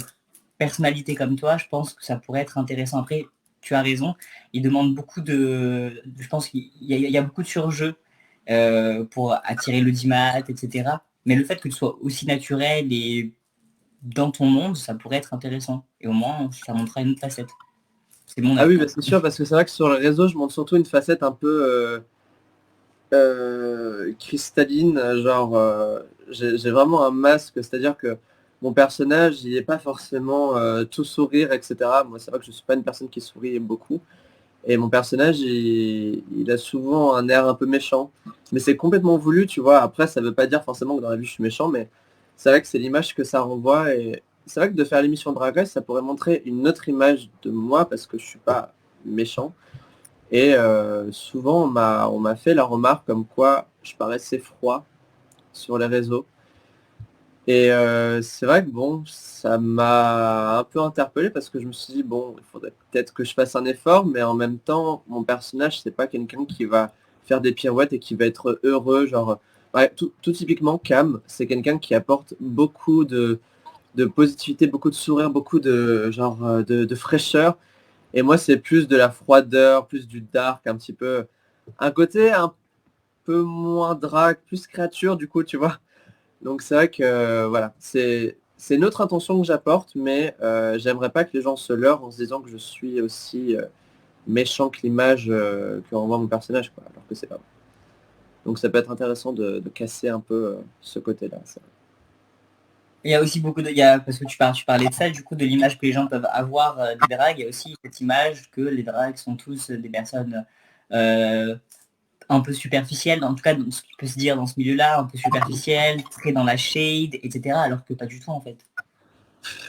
personnalité comme toi, je pense que ça pourrait être intéressant. Après, tu as raison, il demande beaucoup je pense qu'il y a beaucoup de surjeu pour attirer l'audimat, etc. Mais le fait que tu sois aussi naturel et dans ton monde, ça pourrait être intéressant. Et au moins, ça montrera une autre facette. C'est mon Ah avis. oui, bah, c'est sûr, parce que c'est vrai que sur le réseau, je montre surtout une facette un peu cristalline, genre j'ai vraiment un masque, c'est-à-dire que mon personnage, il n'est pas forcément tout sourire, etc. Moi, c'est vrai que je suis pas une personne qui sourit beaucoup, et mon personnage, il a souvent un air un peu méchant, mais c'est complètement voulu, tu vois. Après, ça veut pas dire forcément que dans la vie, je suis méchant, mais c'est vrai que c'est l'image que ça renvoie, et c'est vrai que de faire l'émission Drag Race, ça pourrait montrer une autre image de moi, parce que je suis pas méchant. Et souvent, on m'a fait la remarque comme quoi je paraissais froid sur les réseaux. Et c'est vrai que bon, ça m'a un peu interpellé parce que je me suis dit, bon, il faudrait peut-être que je fasse un effort, mais en même temps, mon personnage, c'est pas quelqu'un qui va faire des pirouettes et qui va être heureux. Genre, ouais, tout typiquement, Cam, c'est quelqu'un qui apporte beaucoup de positivité, beaucoup de sourire, beaucoup de genre de fraîcheur. Et moi, c'est plus de la froideur, plus du dark, un petit peu. Un côté un peu moins drag, plus créature, du coup, tu vois. Donc c'est vrai que voilà, c'est une autre intention que j'apporte, mais j'aimerais pas que les gens se leurrent en se disant que je suis aussi méchant que l'image que renvoie mon personnage, quoi, alors que c'est pas vrai. Donc ça peut être intéressant de casser un peu ce côté-là. Ça. Il y a aussi beaucoup de... parce que tu parlais de ça, du coup, de l'image que les gens peuvent avoir des drags. Il y a aussi cette image que les drags sont tous des personnes euh, un peu superficielles, en tout cas, dans ce qui peut se dire dans ce milieu-là, un peu superficielles, très dans la shade, etc. Alors que pas du tout, en fait.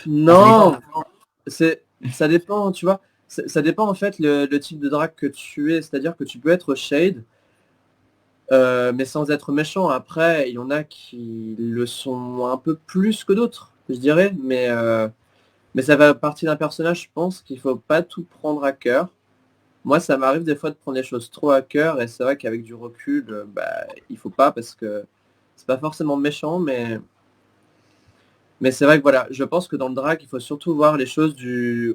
Enfin, ça dépend. Non, ça dépend, tu vois. Ça dépend en fait le type de drag que tu es, c'est-à-dire que tu peux être shade, mais sans être méchant. Après, il y en a qui le sont un peu plus que d'autres, je dirais, mais ça va partir d'un personnage, je pense qu'il faut pas tout prendre à cœur. Moi, ça m'arrive des fois de prendre les choses trop à cœur, et c'est vrai qu'avec du recul, bah, il faut pas parce que c'est pas forcément méchant, mais c'est vrai que voilà, je pense que dans le drag, il faut surtout voir les choses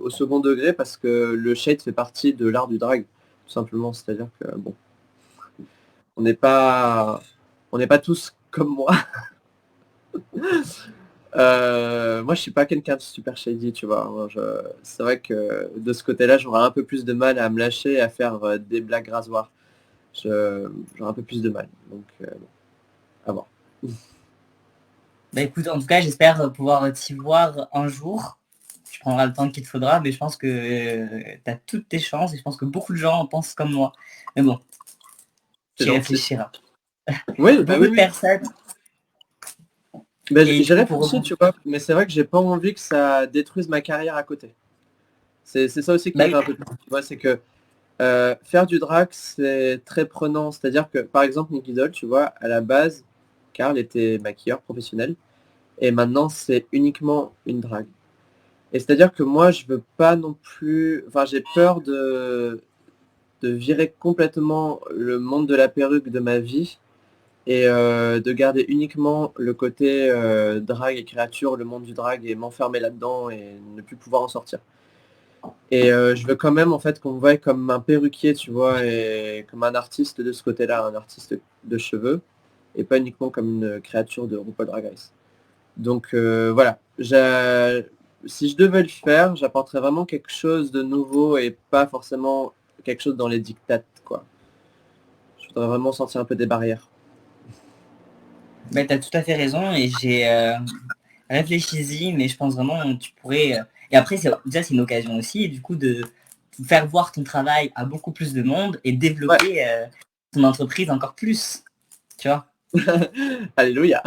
au second degré parce que le shade fait partie de l'art du drag, tout simplement. C'est-à-dire que bon, on n'est pas, on n'est pas tous comme moi. Moi, je suis pas quelqu'un de super shady, tu vois. C'est vrai que de ce côté-là, j'aurais un peu plus de mal à me lâcher et à faire des blagues rasoirs. J'aurais un peu plus de mal. Donc, bon, à voir. Bah écoute, en tout cas, j'espère pouvoir t'y voir un jour. Tu prendras le temps qu'il te faudra, mais je pense que tu as toutes tes chances et je pense que beaucoup de gens en pensent comme moi. Mais bon, C'est tu y gentil. réfléchiras. Oui, bah Beaucoup oui, de oui. personnes. Bah, Et du j'ai coup, pour réfléchi, rebondir, tu vois, mais c'est vrai que j'ai pas envie que ça détruise ma carrière à côté. C'est ça aussi qui bah me oui, fait un peu peur, tu vois, c'est que faire du drag, c'est très prenant. C'est-à-dire que, par exemple, Nicky Doll, tu vois, à la base, Carl était maquilleur professionnel, et maintenant, c'est uniquement une drague. Et c'est-à-dire que moi, je veux pas non plus... Enfin, j'ai peur de virer complètement le monde de la perruque de ma vie et de garder uniquement le côté drague et créature, le monde du drag, et m'enfermer là-dedans et ne plus pouvoir en sortir. Et je veux quand même en fait qu'on me voie comme un perruquier, tu vois, et comme un artiste de ce côté-là, un artiste de cheveux, et pas uniquement comme une créature de RuPaul Drag Race. Donc voilà, si je devais le faire, j'apporterais vraiment quelque chose de nouveau et pas forcément quelque chose dans les dictates, quoi. Je voudrais vraiment sortir un peu des barrières. bah, tu as tout à fait raison et j'ai réfléchi-y, mais je pense vraiment que tu pourrais... Et après, déjà, c'est une occasion aussi, du coup, de faire voir ton travail à beaucoup plus de monde et Ouais, développer ton entreprise encore plus, tu vois. alléluia.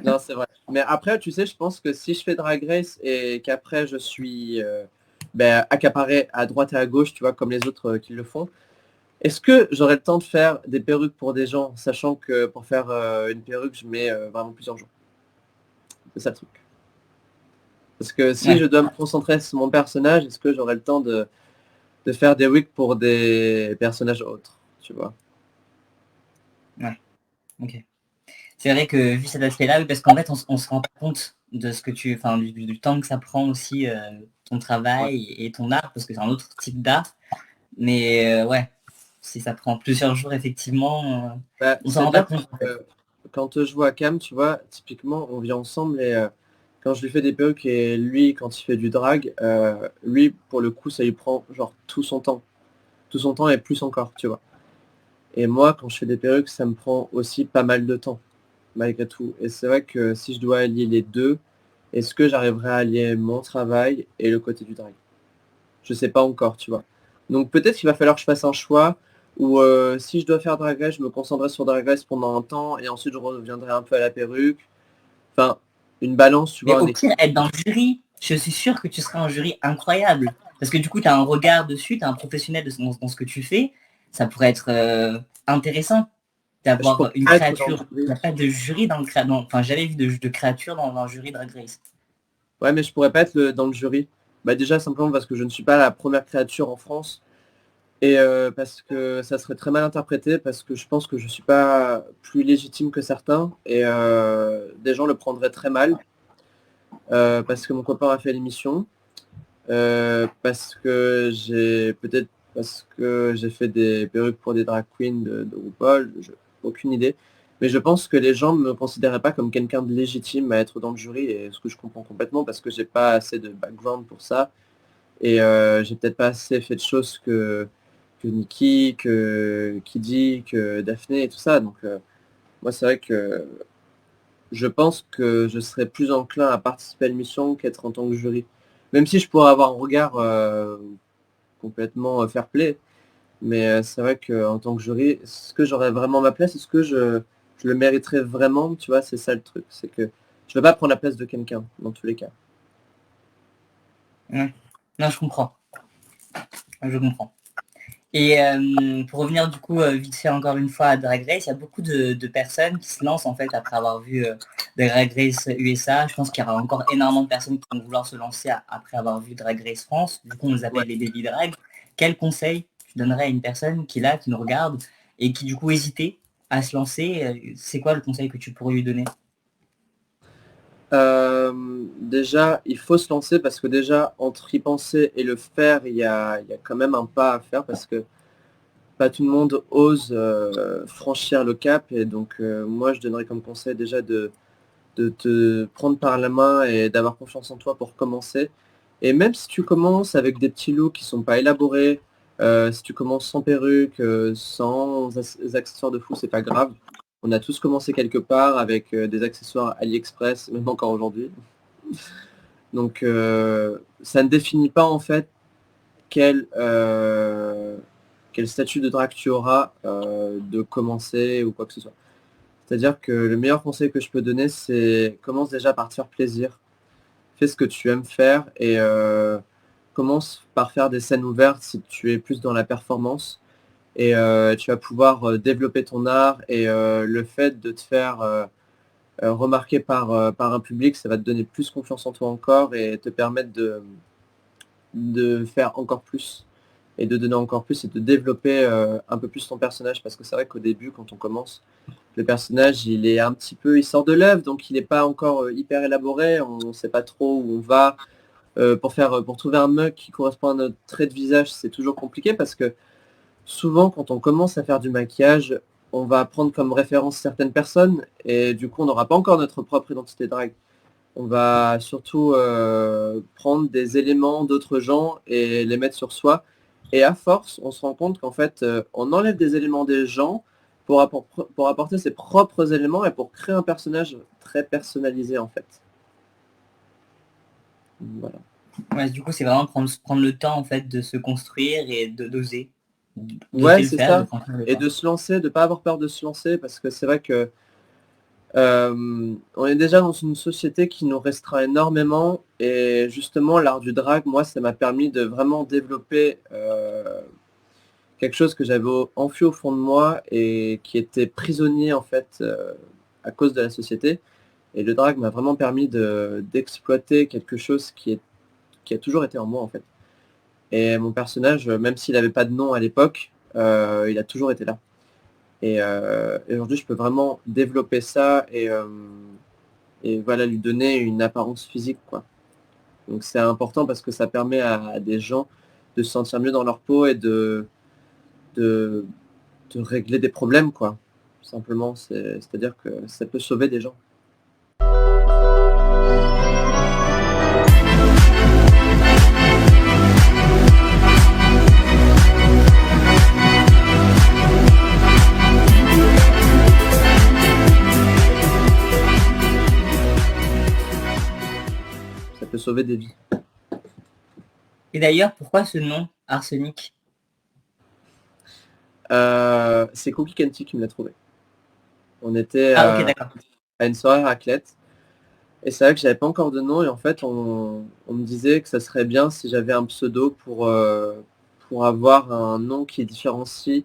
Non, c'est vrai. Mais après, tu sais, je pense que si je fais Drag Race et qu'après je suis accaparé à droite et à gauche, tu vois, comme les autres qui le font, est-ce que j'aurai le temps de faire des perruques pour des gens, sachant que pour faire une perruque, je mets vraiment plusieurs jours. C'est ça le truc. Parce que si Ouais, je dois me concentrer sur mon personnage, est-ce que j'aurai le temps de faire des wigs pour des personnages autres, tu vois? ouais, ok. C'est vrai que vu cet aspect-là, oui, parce qu'en fait, on se rend compte de ce que tu, enfin, du temps que ça prend aussi ton Ouais. travail et ton art, parce que c'est un autre type d'art. Mais ouais, si ça prend plusieurs jours, effectivement, Bah, on s'en rend pas c'est-à-dire compte en fait. que quand je vois Cam, tu vois, typiquement, on vit ensemble et quand je lui fais des perruques et lui, quand il fait du drag, lui, pour le coup, ça lui prend genre tout son temps. Tout son temps et plus encore, tu vois. Et moi, quand je fais des perruques, ça me prend aussi pas mal de temps, malgré tout. Et c'est vrai que si je dois allier les deux, est-ce que j'arriverai à allier mon travail et le côté du drag? Je sais pas encore, tu vois. Donc peut-être qu'il va falloir que je fasse un choix où si je dois faire Drag Race, je me concentrerai sur Drag Race pendant un temps et ensuite je reviendrai un peu à la perruque. Enfin, une balance, tu Mais vois, un au pire, équilibre. être dans le jury, je suis sûr que tu seras un jury incroyable. Parce que du coup, tu as un regard dessus, tu es un professionnel dans ce que tu fais. Ça pourrait être intéressant. d'avoir pourrais une pas être dans le créature. Il jury. n'y a pas de jury dans le créature. Enfin, j'avais vu de créatures dans le jury Drag Race. Ouais, mais je pourrais pas être dans le jury. Bah déjà simplement parce que je ne suis pas la première créature en France et parce que ça serait très mal interprété, parce que je pense que je suis pas plus légitime que certains et des gens le prendraient très mal parce que mon copain a fait l'émission, parce que j'ai fait des perruques pour des drag queens de RuPaul, aucune idée. Mais je pense que les gens ne me considéraient pas comme quelqu'un de légitime à être dans le jury, et ce que je comprends complètement parce que j'ai pas assez de background pour ça. Et j'ai peut-être pas assez fait de choses que Nikki, que Kiddy, que Daphné et tout ça. Donc moi c'est vrai que je pense que je serais plus enclin à participer à l'émission qu'être en tant que jury. Même si je pourrais avoir un regard complètement fair play. Mais c'est vrai qu'en tant que jury, est-ce que j'aurais vraiment ma place? Est-ce que je le mériterais vraiment? Tu vois, c'est ça le truc. C'est que je ne vais pas prendre la place de quelqu'un, dans tous les cas. Ouais. Non, je comprends. Je comprends. Et pour revenir du coup vite fait encore une fois à Drag Race, il y a beaucoup de personnes qui se lancent en fait après avoir vu Drag Race USA. Je pense qu'il y aura encore énormément de personnes qui vont vouloir se lancer après avoir vu Drag Race France. Du coup, on les appelle Ouais. les baby drag. Quel conseil tu donnerais à une personne qui est là, qui nous regarde et qui du coup hésitait à se lancer? C'est quoi le conseil que tu pourrais lui donner? Déjà, il faut se lancer parce que déjà, entre y penser et le faire, il y a quand même un pas à faire parce que pas tout le monde ose franchir le cap. Et donc, moi, je donnerais comme conseil déjà de te prendre par la main et d'avoir confiance en toi pour commencer. Et même si tu commences avec des petits looks qui sont pas élaborés, si tu commences sans perruque, sans accessoires de fou, c'est pas grave. On a tous commencé quelque part avec des accessoires AliExpress, même encore aujourd'hui. Donc ça ne définit pas en fait quel, quel statut de drague tu auras de commencer ou quoi que ce soit. C'est-à-dire que le meilleur conseil que je peux donner, c'est commence déjà par te faire plaisir. Fais ce que tu aimes faire et commence par faire des scènes ouvertes si tu es plus dans la performance. Et tu vas pouvoir développer ton art et le fait de te faire remarquer par un public, ça va te donner plus confiance en toi encore et te permettre de faire encore plus et de donner encore plus et de développer un peu plus ton personnage, parce que c'est vrai qu'au début, quand on commence, le personnage il est un petit peu, il sort de l'œuvre, donc il n'est pas encore hyper élaboré, on ne sait pas trop où on va. Pour trouver un mug qui correspond à notre trait de visage, c'est toujours compliqué parce que souvent quand on commence à faire du maquillage, on va prendre comme référence certaines personnes et du coup on n'aura pas encore notre propre identité drag. On va surtout prendre des éléments d'autres gens et les mettre sur soi. Et à force, on se rend compte qu'en fait, on enlève des éléments des gens pour apporter ses propres éléments et pour créer un personnage très personnalisé en fait. Voilà. Ouais, du coup, c'est vraiment prendre le temps en fait de se construire et d'oser. Ouais, D'oser le c'est faire, de ça. franchir le Et pas. de se lancer, de pas avoir peur de se lancer, parce que c'est vrai que on est déjà dans une société qui nous restreint énormément. Et justement, l'art du drag, moi, ça m'a permis de vraiment développer quelque chose que j'avais enfui au fond de moi et qui était prisonnier en fait à cause de la société. Et le drag m'a vraiment permis d'exploiter quelque chose qui a toujours été en moi en fait. Et mon personnage, même s'il n'avait pas de nom à l'époque, il a toujours été là. Et aujourd'hui, je peux vraiment développer ça et voilà, lui donner une apparence physique, quoi. Donc c'est important parce que ça permet à des gens de se sentir mieux dans leur peau et de, de régler des problèmes, quoi. Simplement, c'est-à-dire que ça peut sauver des gens. Ça peut sauver des vies. Et d'ailleurs, pourquoi ce nom, Arsenic? C'est Cookie Kenty qui me l'a trouvé. On était Ah ok, d'accord. à une soirée raclette. Et c'est vrai que j'avais pas encore de nom et en fait on me disait que ça serait bien si j'avais un pseudo pour avoir un nom qui différencie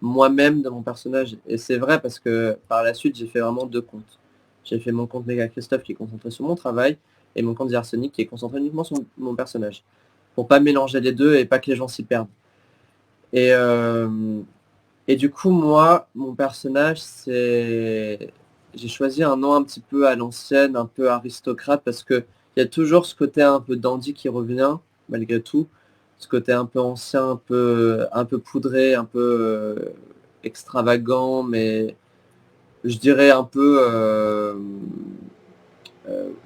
moi-même de mon personnage. Et c'est vrai parce que par la suite, j'ai fait vraiment 2 comptes. J'ai fait mon compte Méga Christophe qui est concentré sur mon travail et mon compte The Arsenic qui est concentré uniquement sur mon personnage. Pour pas mélanger les deux et pas que les gens s'y perdent. Et, euh, et du coup, moi, mon personnage, c'est... J'ai choisi un nom un petit peu à l'ancienne, un peu aristocrate, parce que il y a toujours ce côté un peu dandy qui revient, malgré tout. Ce côté un peu ancien, un peu poudré, un peu extravagant, mais je dirais un peu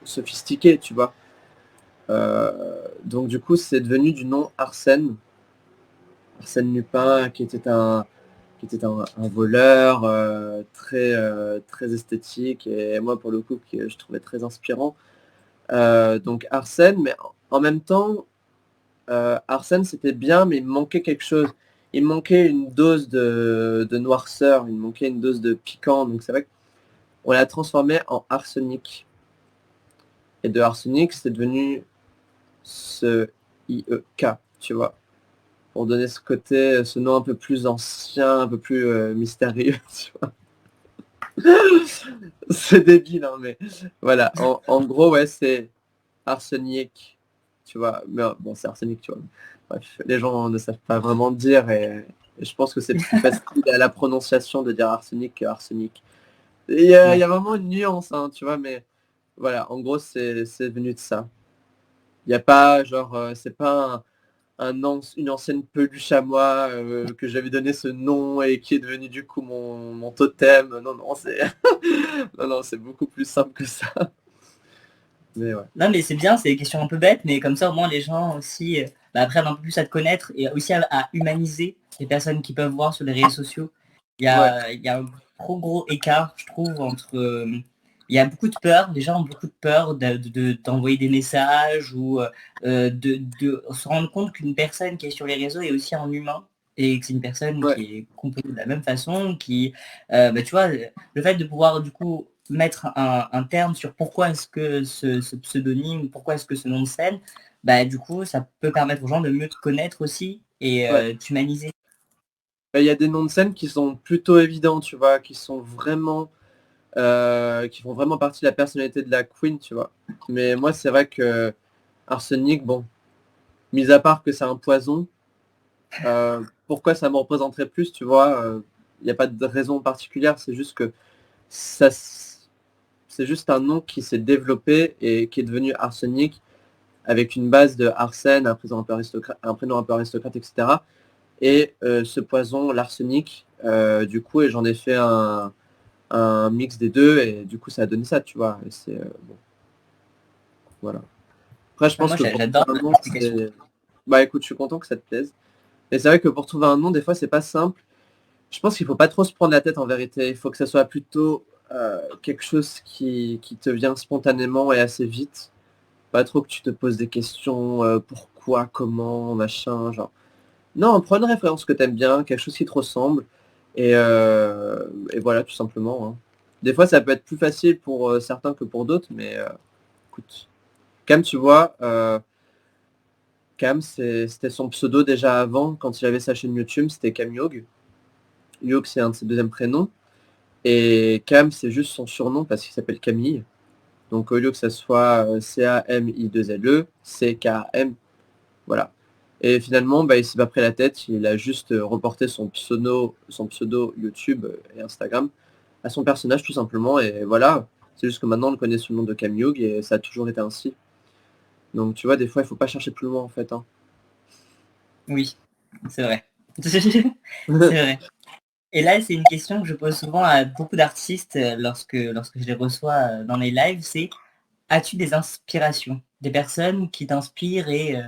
sophistiqué, tu vois. Donc du coup, c'est devenu du nom Arsène, Arsène Lupin, qui était un voleur très esthétique et moi pour le coup que je trouvais très inspirant. Donc Arsène, mais en même temps, Arsène c'était bien, mais il me manquait quelque chose. Il me manquait une dose de noirceur, il me manquait une dose de piquant. Donc c'est vrai qu'on l'a transformé en arsenic. Et de arsenic, c'est devenu ce IEK, tu vois. Pour donner ce côté, ce nom un peu plus ancien, un peu plus mystérieux, tu vois. C'est débile, hein, mais voilà. En gros, ouais, c'est arsenic, tu vois. Mais bon, c'est arsenic, tu vois. Bref, les gens ne savent pas vraiment dire et je pense que c'est plus facile à la prononciation de dire arsenic que arsenic. Il y a vraiment une nuance, hein, tu vois, mais voilà, en gros, c'est venu de ça. Il n'y a pas, genre, c'est pas une ancienne peluche à moi que j'avais donné ce nom et qui est devenu du coup mon totem. Non, non, c'est non, non, c'est beaucoup plus simple que ça. Mais ouais. Non, mais c'est bien, c'est des questions un peu bêtes, mais comme ça, au moins, les gens aussi apprennent un peu plus à te connaître et aussi à humaniser les personnes qui peuvent voir sur les réseaux sociaux. Ouais, Il y a un trop gros écart, je trouve, entre... il y a beaucoup de peur, les gens ont beaucoup de peur d'envoyer des messages ou de se rendre compte qu'une personne qui est sur les réseaux est aussi un humain et que c'est une personne ouais. qui est composée de la même façon, qui, tu vois, le fait de pouvoir du coup mettre un terme sur pourquoi est-ce que ce pseudonyme, pourquoi est-ce que ce nom de scène, bah du coup ça peut permettre aux gens de mieux te connaître aussi et Ouais. t'humaniser. Il y a des noms de scène qui sont plutôt évidents, tu vois, qui font vraiment partie de la personnalité de la Queen, tu vois. Mais moi, c'est vrai que Arsenic, bon, mis à part que c'est un poison, pourquoi ça me représenterait plus, tu vois, il n'y a pas de raison particulière, c'est juste que ça, c'est juste un nom qui s'est développé et qui est devenu Arsenic avec une base de Arsène, un prénom un peu aristocrate, etc. Et ce poison, l'arsenic, du coup, et j'en ai fait un mix des deux, et du coup, ça a donné ça, tu vois. Et c'est bon, voilà. Après, je Ah, pense moi que pour j'adore trouver un nom, l'explication. c'est... Bah écoute, je suis content que ça te plaise. Et c'est vrai que pour trouver un nom, des fois, c'est pas simple. Je pense qu'il faut pas trop se prendre la tête en vérité. Il faut que ça soit plutôt quelque chose qui te vient spontanément et assez vite. Pas trop que tu te poses des questions, pourquoi, comment, machin, genre. Non, prends une référence que t'aimes bien, quelque chose qui te ressemble, et voilà, tout simplement, hein. Des fois, ça peut être plus facile pour certains que pour d'autres, mais écoute. Cam, tu vois, Cam, c'était son pseudo déjà avant, quand il avait sa chaîne YouTube, c'était Cam Yog. Yog, c'est un de ses deuxièmes prénoms. Et Cam, c'est juste son surnom parce qu'il s'appelle Camille. Donc au lieu que ça soit C-A-M-I-2-L-E, c'est K-M. Voilà. Et finalement, bah, il s'est pas pris la tête, il a juste reporté son pseudo YouTube et Instagram à son personnage tout simplement. Et voilà, c'est juste que maintenant on le connaît sous le nom de Cam Young et ça a toujours été ainsi. Donc tu vois, des fois il faut pas chercher plus loin en fait, hein. Oui, c'est vrai. C'est vrai. Et là, c'est une question que je pose souvent à beaucoup d'artistes lorsque je les reçois dans les lives, c'est as-tu des inspirations, des personnes qui t'inspirent et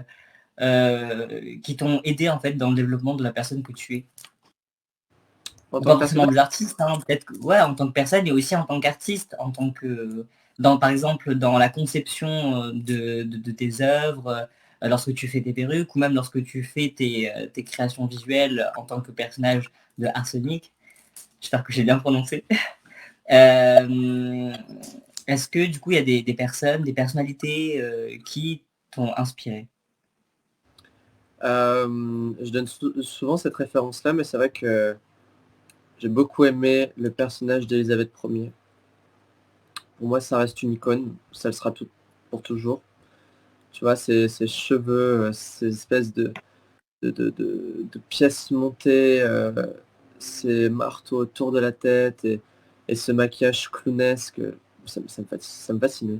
qui t'ont aidé en fait dans le développement de la personne que tu es? En tant Pas que forcément personnage. des artistes, hein, peut-être que, ouais, en tant que personne et aussi en tant qu'artiste, en tant que, par exemple, dans la conception de tes œuvres, lorsque tu fais tes perruques ou même lorsque tu fais tes créations visuelles en tant que personnage de Arsenic. J'espère que j'ai bien prononcé. Euh, Est-ce que du coup il y a des personnes, des personnalités qui t'ont inspiré? Je donne souvent cette référence-là, mais c'est vrai que j'ai beaucoup aimé le personnage d'Elisabeth Ier. Pour moi, ça reste une icône, ça le sera tout, pour toujours. Tu vois, ses cheveux, ces espèces de pièces montées, ces marteaux autour de la tête et ce maquillage clownesque, ça me fascinait.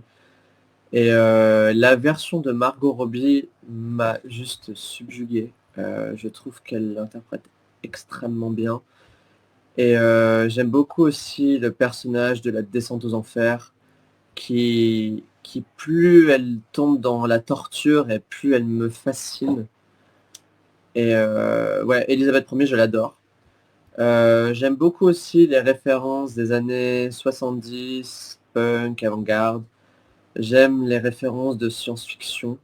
Et la version de Margot Robbie m'a juste subjugué. Je trouve qu'elle l'interprète extrêmement bien. Et j'aime beaucoup aussi le personnage de la descente aux enfers, qui plus elle tombe dans la torture et plus elle me fascine. Et ouais, Elisabeth Ier, je l'adore. J'aime beaucoup aussi les références des années 70, punk, avant-garde. J'aime les références de science-fiction.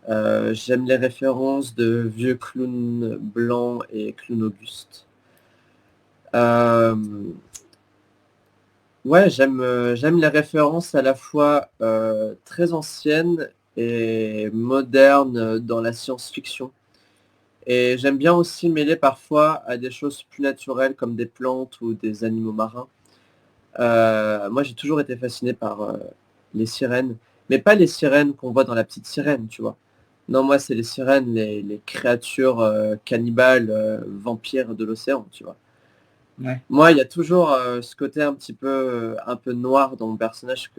J'aime les références de vieux clowns blancs et clowns augustes. Ouais, j'aime les références à la fois très anciennes et modernes dans la science-fiction. Et j'aime bien aussi mêler parfois à des choses plus naturelles comme des plantes ou des animaux marins. Moi, j'ai toujours été fasciné par les sirènes, mais pas les sirènes qu'on voit dans La Petite Sirène, tu vois. Non, moi, c'est les sirènes, les créatures cannibales, vampires de l'océan, tu vois. Ouais. Moi, il y a toujours ce côté un peu noir dans mon personnage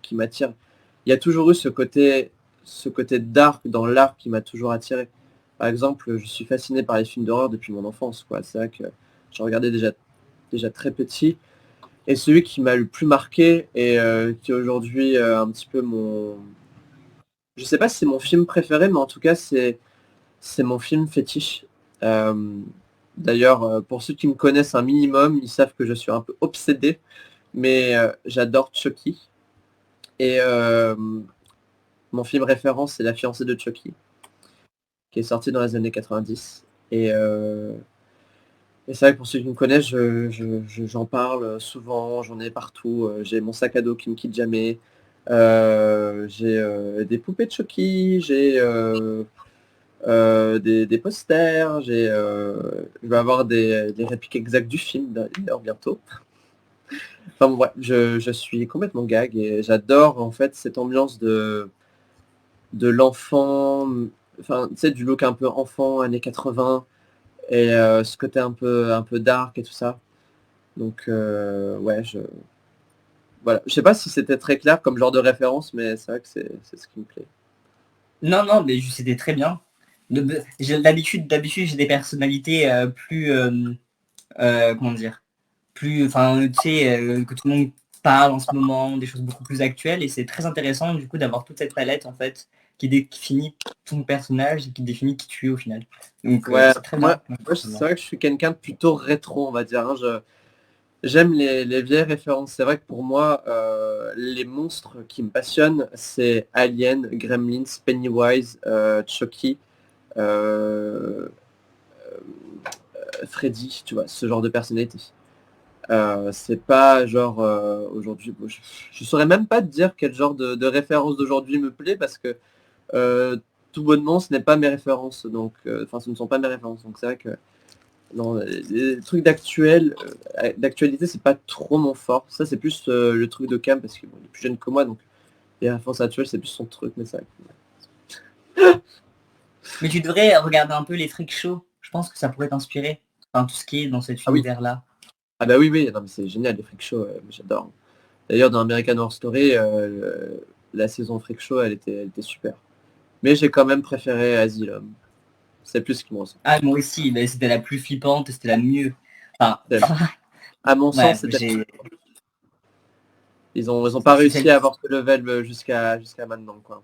qui m'attire. Il y a toujours eu ce côté dark dans l'art qui m'a toujours attiré. Par exemple, je suis fasciné par les films d'horreur depuis mon enfance, quoi. C'est vrai que j'en regardais déjà très petit. Et celui qui m'a le plus marqué et qui est aujourd'hui un petit peu mon... Je sais pas si c'est mon film préféré, mais en tout cas, c'est mon film fétiche. Euh, D'ailleurs, pour ceux qui me connaissent un minimum, ils savent que je suis un peu obsédé, mais j'adore Chucky. Et mon film référence, c'est La fiancée de Chucky, qui est sorti dans les années 90. Et c'est vrai que pour ceux qui me connaissent, j'en parle souvent, j'en ai partout. J'ai mon sac à dos qui ne me quitte jamais. J'ai des poupées de Chucky, j'ai des posters, je vais avoir des répliques exactes du film d'ailleurs bientôt. Enfin bon, ouais, je suis complètement gag et j'adore en fait cette ambiance de l'enfant, enfin tu sais, du look un peu enfant, années 80, et ce côté un peu dark et tout ça. Donc ouais, voilà. Je sais pas si c'était très clair comme genre de référence, mais c'est vrai que c'est ce qui me plaît. Non, non, mais c'était très bien. D'habitude, j'ai des personnalités plus, comment dire, plus, enfin, tu sais, que tout le monde parle en ce moment, des choses beaucoup plus actuelles, et c'est très intéressant du coup d'avoir toute cette palette en fait qui définit ton personnage et qui définit qui tu es au final. Donc Ouais, c'est très bien. moi c'est vrai que je suis quelqu'un de plutôt rétro, on va dire, hein. J'aime les vieilles références. C'est vrai que pour moi, les monstres qui me passionnent, c'est Alien, Gremlins, Pennywise, Chucky, euh, Freddy, tu vois, ce genre de personnalité. C'est pas genre aujourd'hui, bon, je saurais même pas te dire quel genre de référence d'aujourd'hui me plaît parce que euh, tout bonnement, ce n'est pas mes références, donc enfin, ce ne sont pas mes références. Donc c'est vrai que non, les trucs d'actualité, c'est pas trop mon fort. Ça, c'est plus le truc de Cam parce qu'il est plus jeune que moi, donc les références actuelles, c'est plus son truc, mais ça. Mais tu devrais regarder un peu les freak shows. Je pense que ça pourrait t'inspirer. Enfin, tout ce qui est dans cet Ah oui, univers-là. ah bah oui, oui, non, mais c'est génial les freak shows, j'adore. D'ailleurs, dans American Horror Story, la saison freak show, elle était super. Mais j'ai quand même préféré Asylum. C'est plus ce qui me ressemble. Ah, moi aussi, mais c'était la plus flippante, c'était la mieux. Enfin, À mon ouais, sens, c'était... j'ai. Ils ont pas C'est réussi celle à qui. avoir ce level jusqu'à maintenant, quoi.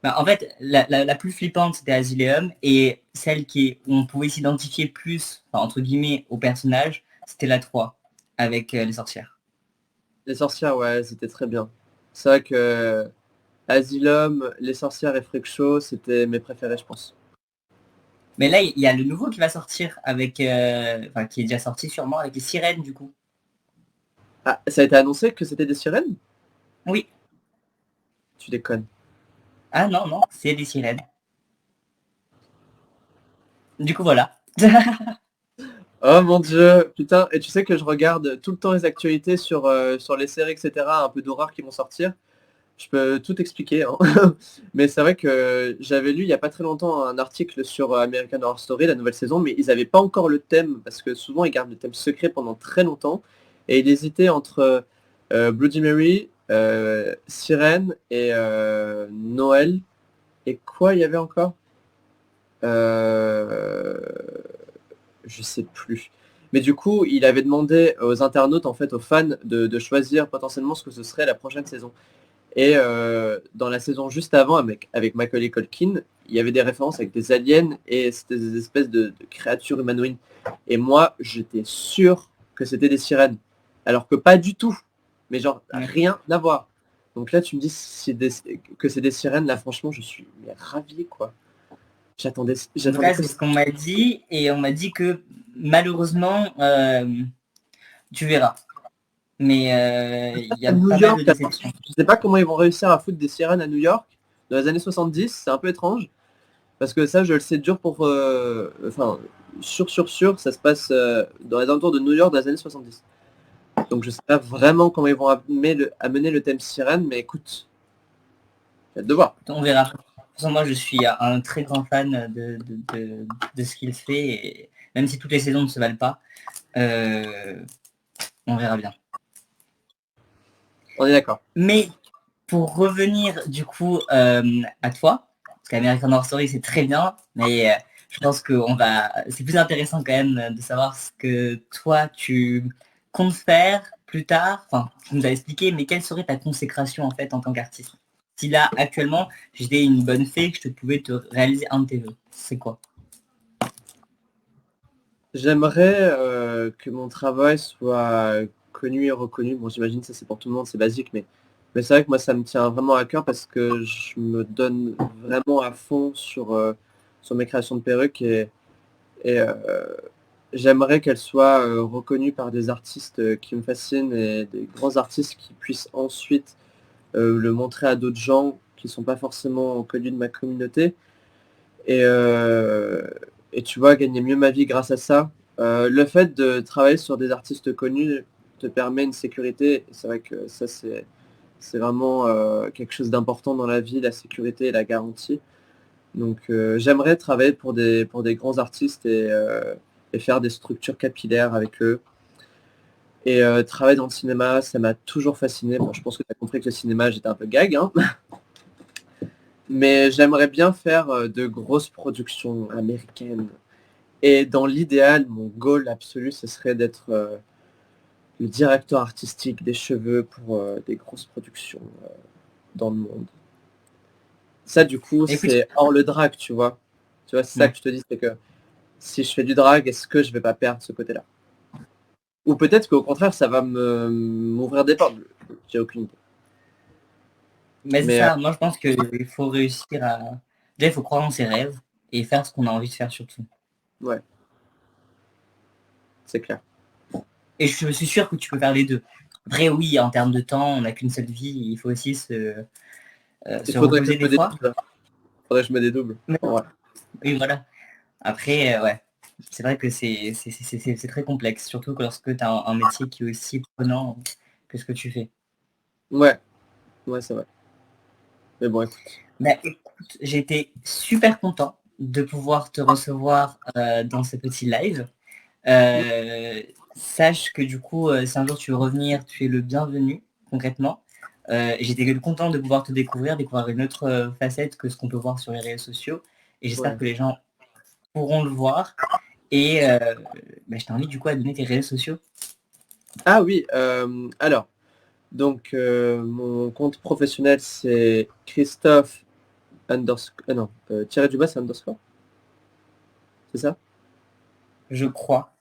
Bah, en fait, la plus flippante, c'était Asylum, et celle où on pouvait s'identifier plus, enfin, entre guillemets, au personnage, c'était la 3 avec les sorcières. Les sorcières, ouais, c'était très bien. C'est vrai que Asylum, Les Sorcières et Freak Show, c'était mes préférés, je pense. Mais là, il y a le nouveau qui va sortir avec, enfin, qui est déjà sorti sûrement, avec les sirènes, du coup. Ah, ça a été annoncé que c'était des sirènes? Oui. Tu déconnes. Ah non, non, c'est des sirènes. Du coup, voilà. Oh mon dieu, putain, et tu sais que je regarde tout le temps les actualités sur les séries, etc., un peu d'horreur qui vont sortir. Je peux tout expliquer, hein. Mais c'est vrai que j'avais lu il n'y a pas très longtemps un article sur American Horror Story, la nouvelle saison, mais ils n'avaient pas encore le thème, parce que souvent ils gardent le thème secret pendant très longtemps, et ils hésitaient entre Bloody Mary, Sirène et Noël. Et quoi il y avait encore euh, Je sais plus. Mais du coup, il avait demandé aux internautes, en fait, aux fans, de choisir potentiellement ce que ce serait la prochaine saison. Et dans la saison juste avant, avec Macaulay Culkin, il y avait des références avec des aliens et c'était des espèces de créatures humanoïdes. Et moi, j'étais sûr que c'était des sirènes. Alors que pas du tout. Mais genre, Ouais. rien à voir. Donc là, tu me dis que c'est des sirènes. Là, franchement, je suis ravi, quoi. J'attendais En tout cas, c'est que ce qu'on m'a dit, et on m'a dit que malheureusement, tu verras. Mais il y à a New pas mal York. de déceptions. Je sais pas comment ils vont réussir à foutre des sirènes à New York dans les années 70. C'est un peu étrange. Parce que ça, je le sais dur pour... Enfin, sûr, ça se passe dans les alentours de New York dans les années 70. Donc je sais pas vraiment comment ils vont amener le thème sirène, mais écoute, j'ai hâte de voir. On verra. De toute façon, moi, je suis un très grand fan de ce qu'il fait, et même si toutes les saisons ne se valent pas, on verra bien. On est d'accord. Mais pour revenir du coup à toi, parce qu'American Horror Story c'est très bien, mais je pense que c'est plus intéressant quand même de savoir ce que toi tu comptes faire plus tard. Enfin, tu nous as expliqué, mais quelle serait ta consécration en fait en tant qu'artiste? Si là actuellement j'étais une bonne fée, que je te pouvais te réaliser un de tes vœux, c'est quoi? J'aimerais que mon travail soit connu et reconnu. Bon, j'imagine ça c'est pour tout le monde, c'est basique, mais c'est vrai que moi ça me tient vraiment à cœur parce que je me donne vraiment à fond sur mes créations de perruques et j'aimerais qu'elles soient reconnues par des artistes qui me fascinent et des grands artistes qui puissent ensuite le montrer à d'autres gens qui sont pas forcément connus de ma communauté. Et, euh, et tu vois, gagner mieux ma vie grâce à ça. Le fait de travailler sur des artistes connus te permet une sécurité. C'est vrai que ça, c'est vraiment quelque chose d'important dans la vie, la sécurité et la garantie. Donc j'aimerais travailler pour des grands artistes et faire des structures capillaires avec eux. Et travailler dans le cinéma, ça m'a toujours fasciné. Bon, je pense que tu as compris que le cinéma, j'étais un peu gag, hein. Mais j'aimerais bien faire de grosses productions américaines. Et dans l'idéal, mon goal absolu, ce serait d'être le directeur artistique des cheveux pour des grosses productions dans le monde. Ça, du coup, Écoute, c'est hors le drag, tu vois. Tu vois, c'est ça ouais. que je te dis, c'est que si je fais du drag, est-ce que je vais pas perdre ce côté-là? Ou peut-être qu'au contraire, ça va m'ouvrir des portes. J'ai aucune idée. Mais c'est Mais ça, moi je pense qu'il faut réussir à... Déjà, il faut croire en ses rêves et faire ce qu'on a envie de faire surtout. ouais, c'est clair. Et je suis sûr que tu peux faire les deux. Après, oui, en termes de temps, on n'a qu'une seule vie, il faut aussi Il se faudrait que reposer je me des fois. dédouble. Faudrait que je me dédouble. Mais, Ouais. oui, voilà. Après, ouais, c'est vrai que c'est très complexe, surtout que lorsque tu as un métier qui est aussi prenant que ce que tu fais. Ouais, ouais, c'est vrai. Mais bon, écoute. Bah, écoute, j'ai été super content de pouvoir te recevoir dans ce petit live. Sache que du coup, si un jour tu veux revenir, tu es le bienvenu, concrètement. J'étais content de pouvoir te découvrir une autre facette que ce qu'on peut voir sur les réseaux sociaux. Et j'espère Ouais. que les gens pourront le voir. Et je t'invite du coup à donner tes réseaux sociaux. Ah oui, alors, donc mon compte professionnel c'est Christophe underscore, non, tiré du bas c'est underscore, c'est ça? Je crois.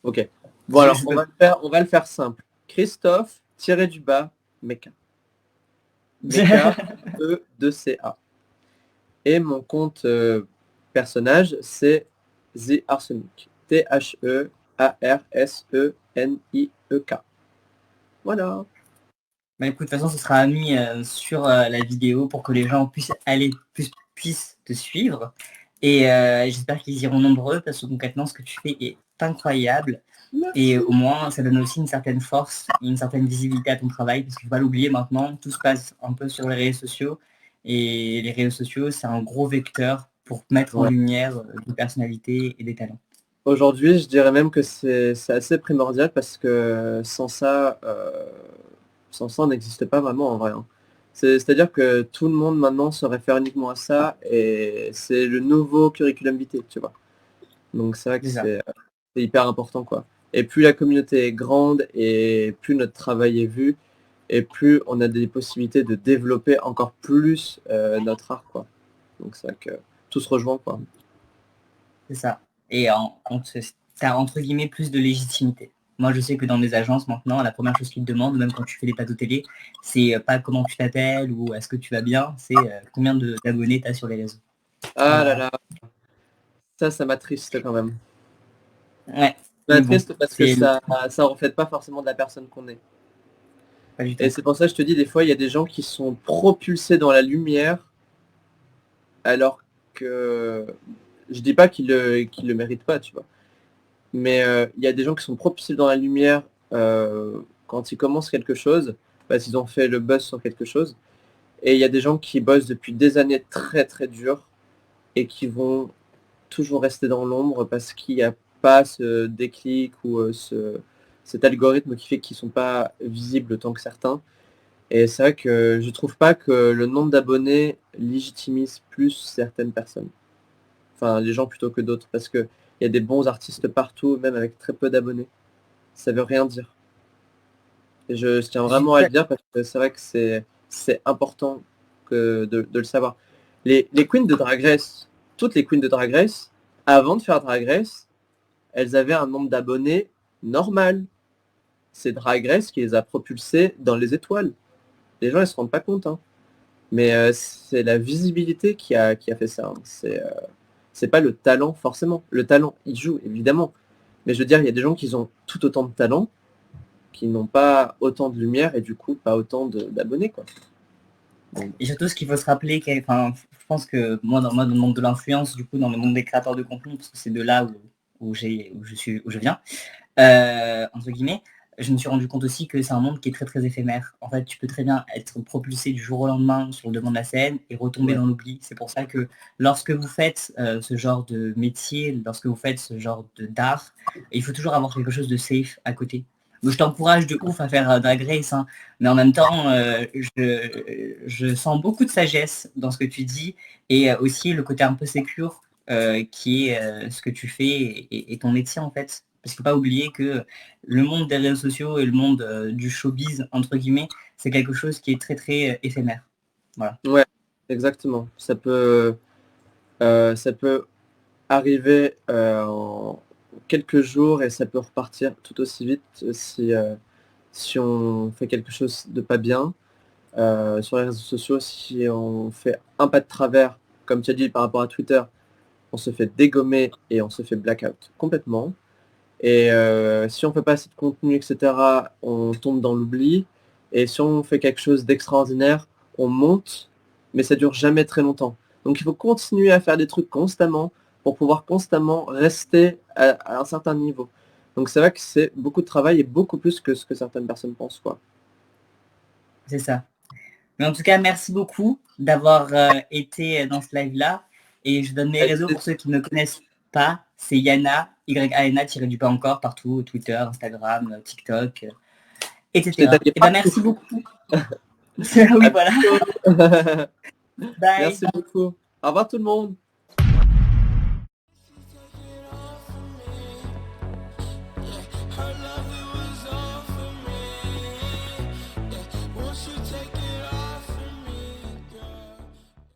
Ok. Bon Je, alors, je peux... on va le faire simple. Christophe, tiré du bas, Meka. Meka, E2CA. Et mon compte personnage c'est The Arsenic. Thearseniek. Voilà. Bah, écoute, de toute façon, ce sera mis sur la vidéo pour que les gens puissent te suivre. Et j'espère qu'ils iront nombreux parce que concrètement, ce que tu fais est incroyable. Merci. Et au moins, ça donne aussi une certaine force, une certaine visibilité à ton travail, parce qu'il ne faut pas l'oublier maintenant, tout se passe un peu sur les réseaux sociaux. Et les réseaux sociaux, c'est un gros vecteur pour mettre en lumière des personnalités et des talents. Aujourd'hui, je dirais même que c'est assez primordial parce que sans ça, on n'existe pas vraiment en vrai. Hein. C'est-à-dire que tout le monde maintenant se réfère uniquement à ça et c'est le nouveau curriculum vitae, tu vois. Donc c'est vrai que c'est hyper important, quoi. Et plus la communauté est grande et plus notre travail est vu et plus on a des possibilités de développer encore plus notre art, quoi. Donc c'est vrai que tout se rejoint, quoi. C'est ça. Et tu as entre guillemets plus de légitimité. Moi, je sais que dans mes agences, maintenant, la première chose qu'ils te demandent, même quand tu fais des plateaux télé, c'est pas comment tu t'appelles ou est-ce que tu vas bien, c'est combien d'abonnés tu as sur les réseaux. Ah là là, ça m'attriste quand même. Ouais. Ça m'attriste parce que ça reflète pas forcément de la personne qu'on est. Pas du tout. Et c'est pour ça que je te dis, des fois, il y a des gens qui sont propulsés dans la lumière alors que je dis pas qu'ils le méritent pas, tu vois. Mais il y a des gens qui sont propulsés dans la lumière quand ils commencent quelque chose, parce qu'ils ont fait le buzz sur quelque chose. Et il y a des gens qui bossent depuis des années très très dur et qui vont toujours rester dans l'ombre parce qu'il n'y a pas ce déclic ou cet algorithme qui fait qu'ils ne sont pas visibles autant que certains. Et c'est vrai que je trouve pas que le nombre d'abonnés légitimise plus certaines personnes. Enfin, les gens plutôt que d'autres, parce qu'il y a des bons artistes partout, même avec très peu d'abonnés. Ça veut rien dire. Et je tiens vraiment à le dire parce que c'est vrai que c'est important de le savoir. Les queens de Drag Race, toutes les queens de Drag Race, avant de faire Drag Race, elles avaient un nombre d'abonnés normal. C'est Drag Race qui les a propulsées dans les étoiles. Les gens, ils se rendent pas compte. Hein. Mais c'est la visibilité qui a fait ça. Hein. C'est pas le talent, forcément. Le talent, il joue, évidemment. Mais je veux dire, il y a des gens qui ont tout autant de talent, qui n'ont pas autant de lumière et du coup, pas autant d'abonnés, quoi. Et surtout, ce qu'il faut se rappeler, je pense que moi, dans le monde de l'influence, du coup, dans le monde des créateurs de contenu, parce que c'est de là où je viens, entre guillemets, je me suis rendu compte aussi que c'est un monde qui est très très éphémère. En fait, tu peux très bien être propulsé du jour au lendemain sur le devant de la scène et retomber dans l'oubli. C'est pour ça que lorsque vous faites ce genre de métier, lorsque vous faites ce genre d'art, il faut toujours avoir quelque chose de safe à côté. Donc, je t'encourage de ouf à faire Drag Race, hein, mais en même temps, je sens beaucoup de sagesse dans ce que tu dis et aussi le côté un peu sécure qui est ce que tu fais et ton métier en fait. Parce qu'il ne faut pas oublier que le monde des réseaux sociaux et le monde du showbiz, entre guillemets, c'est quelque chose qui est très très éphémère. Voilà. Ouais, exactement. Ça peut arriver en quelques jours et ça peut repartir tout aussi vite si on fait quelque chose de pas bien. Sur les réseaux sociaux, si on fait un pas de travers, comme tu as dit par rapport à Twitter, on se fait dégommer et on se fait blackout complètement. Et si on ne fait pas assez de contenu, etc., on tombe dans l'oubli. Et si on fait quelque chose d'extraordinaire, on monte, mais ça dure jamais très longtemps. Donc il faut continuer à faire des trucs constamment pour pouvoir constamment rester à un certain niveau. Donc c'est vrai que c'est beaucoup de travail et beaucoup plus que ce que certaines personnes pensent, quoi. C'est ça. Mais en tout cas, merci beaucoup d'avoir été dans ce live-là. Et je donne mes réseaux pour ceux qui ne me connaissent pas. C'est Yana, YANA, tiré du pas encore, partout, Twitter, Instagram, TikTok, etc. Et ben, merci beaucoup. Oui, voilà. Bye. Merci beaucoup. Au revoir tout le monde.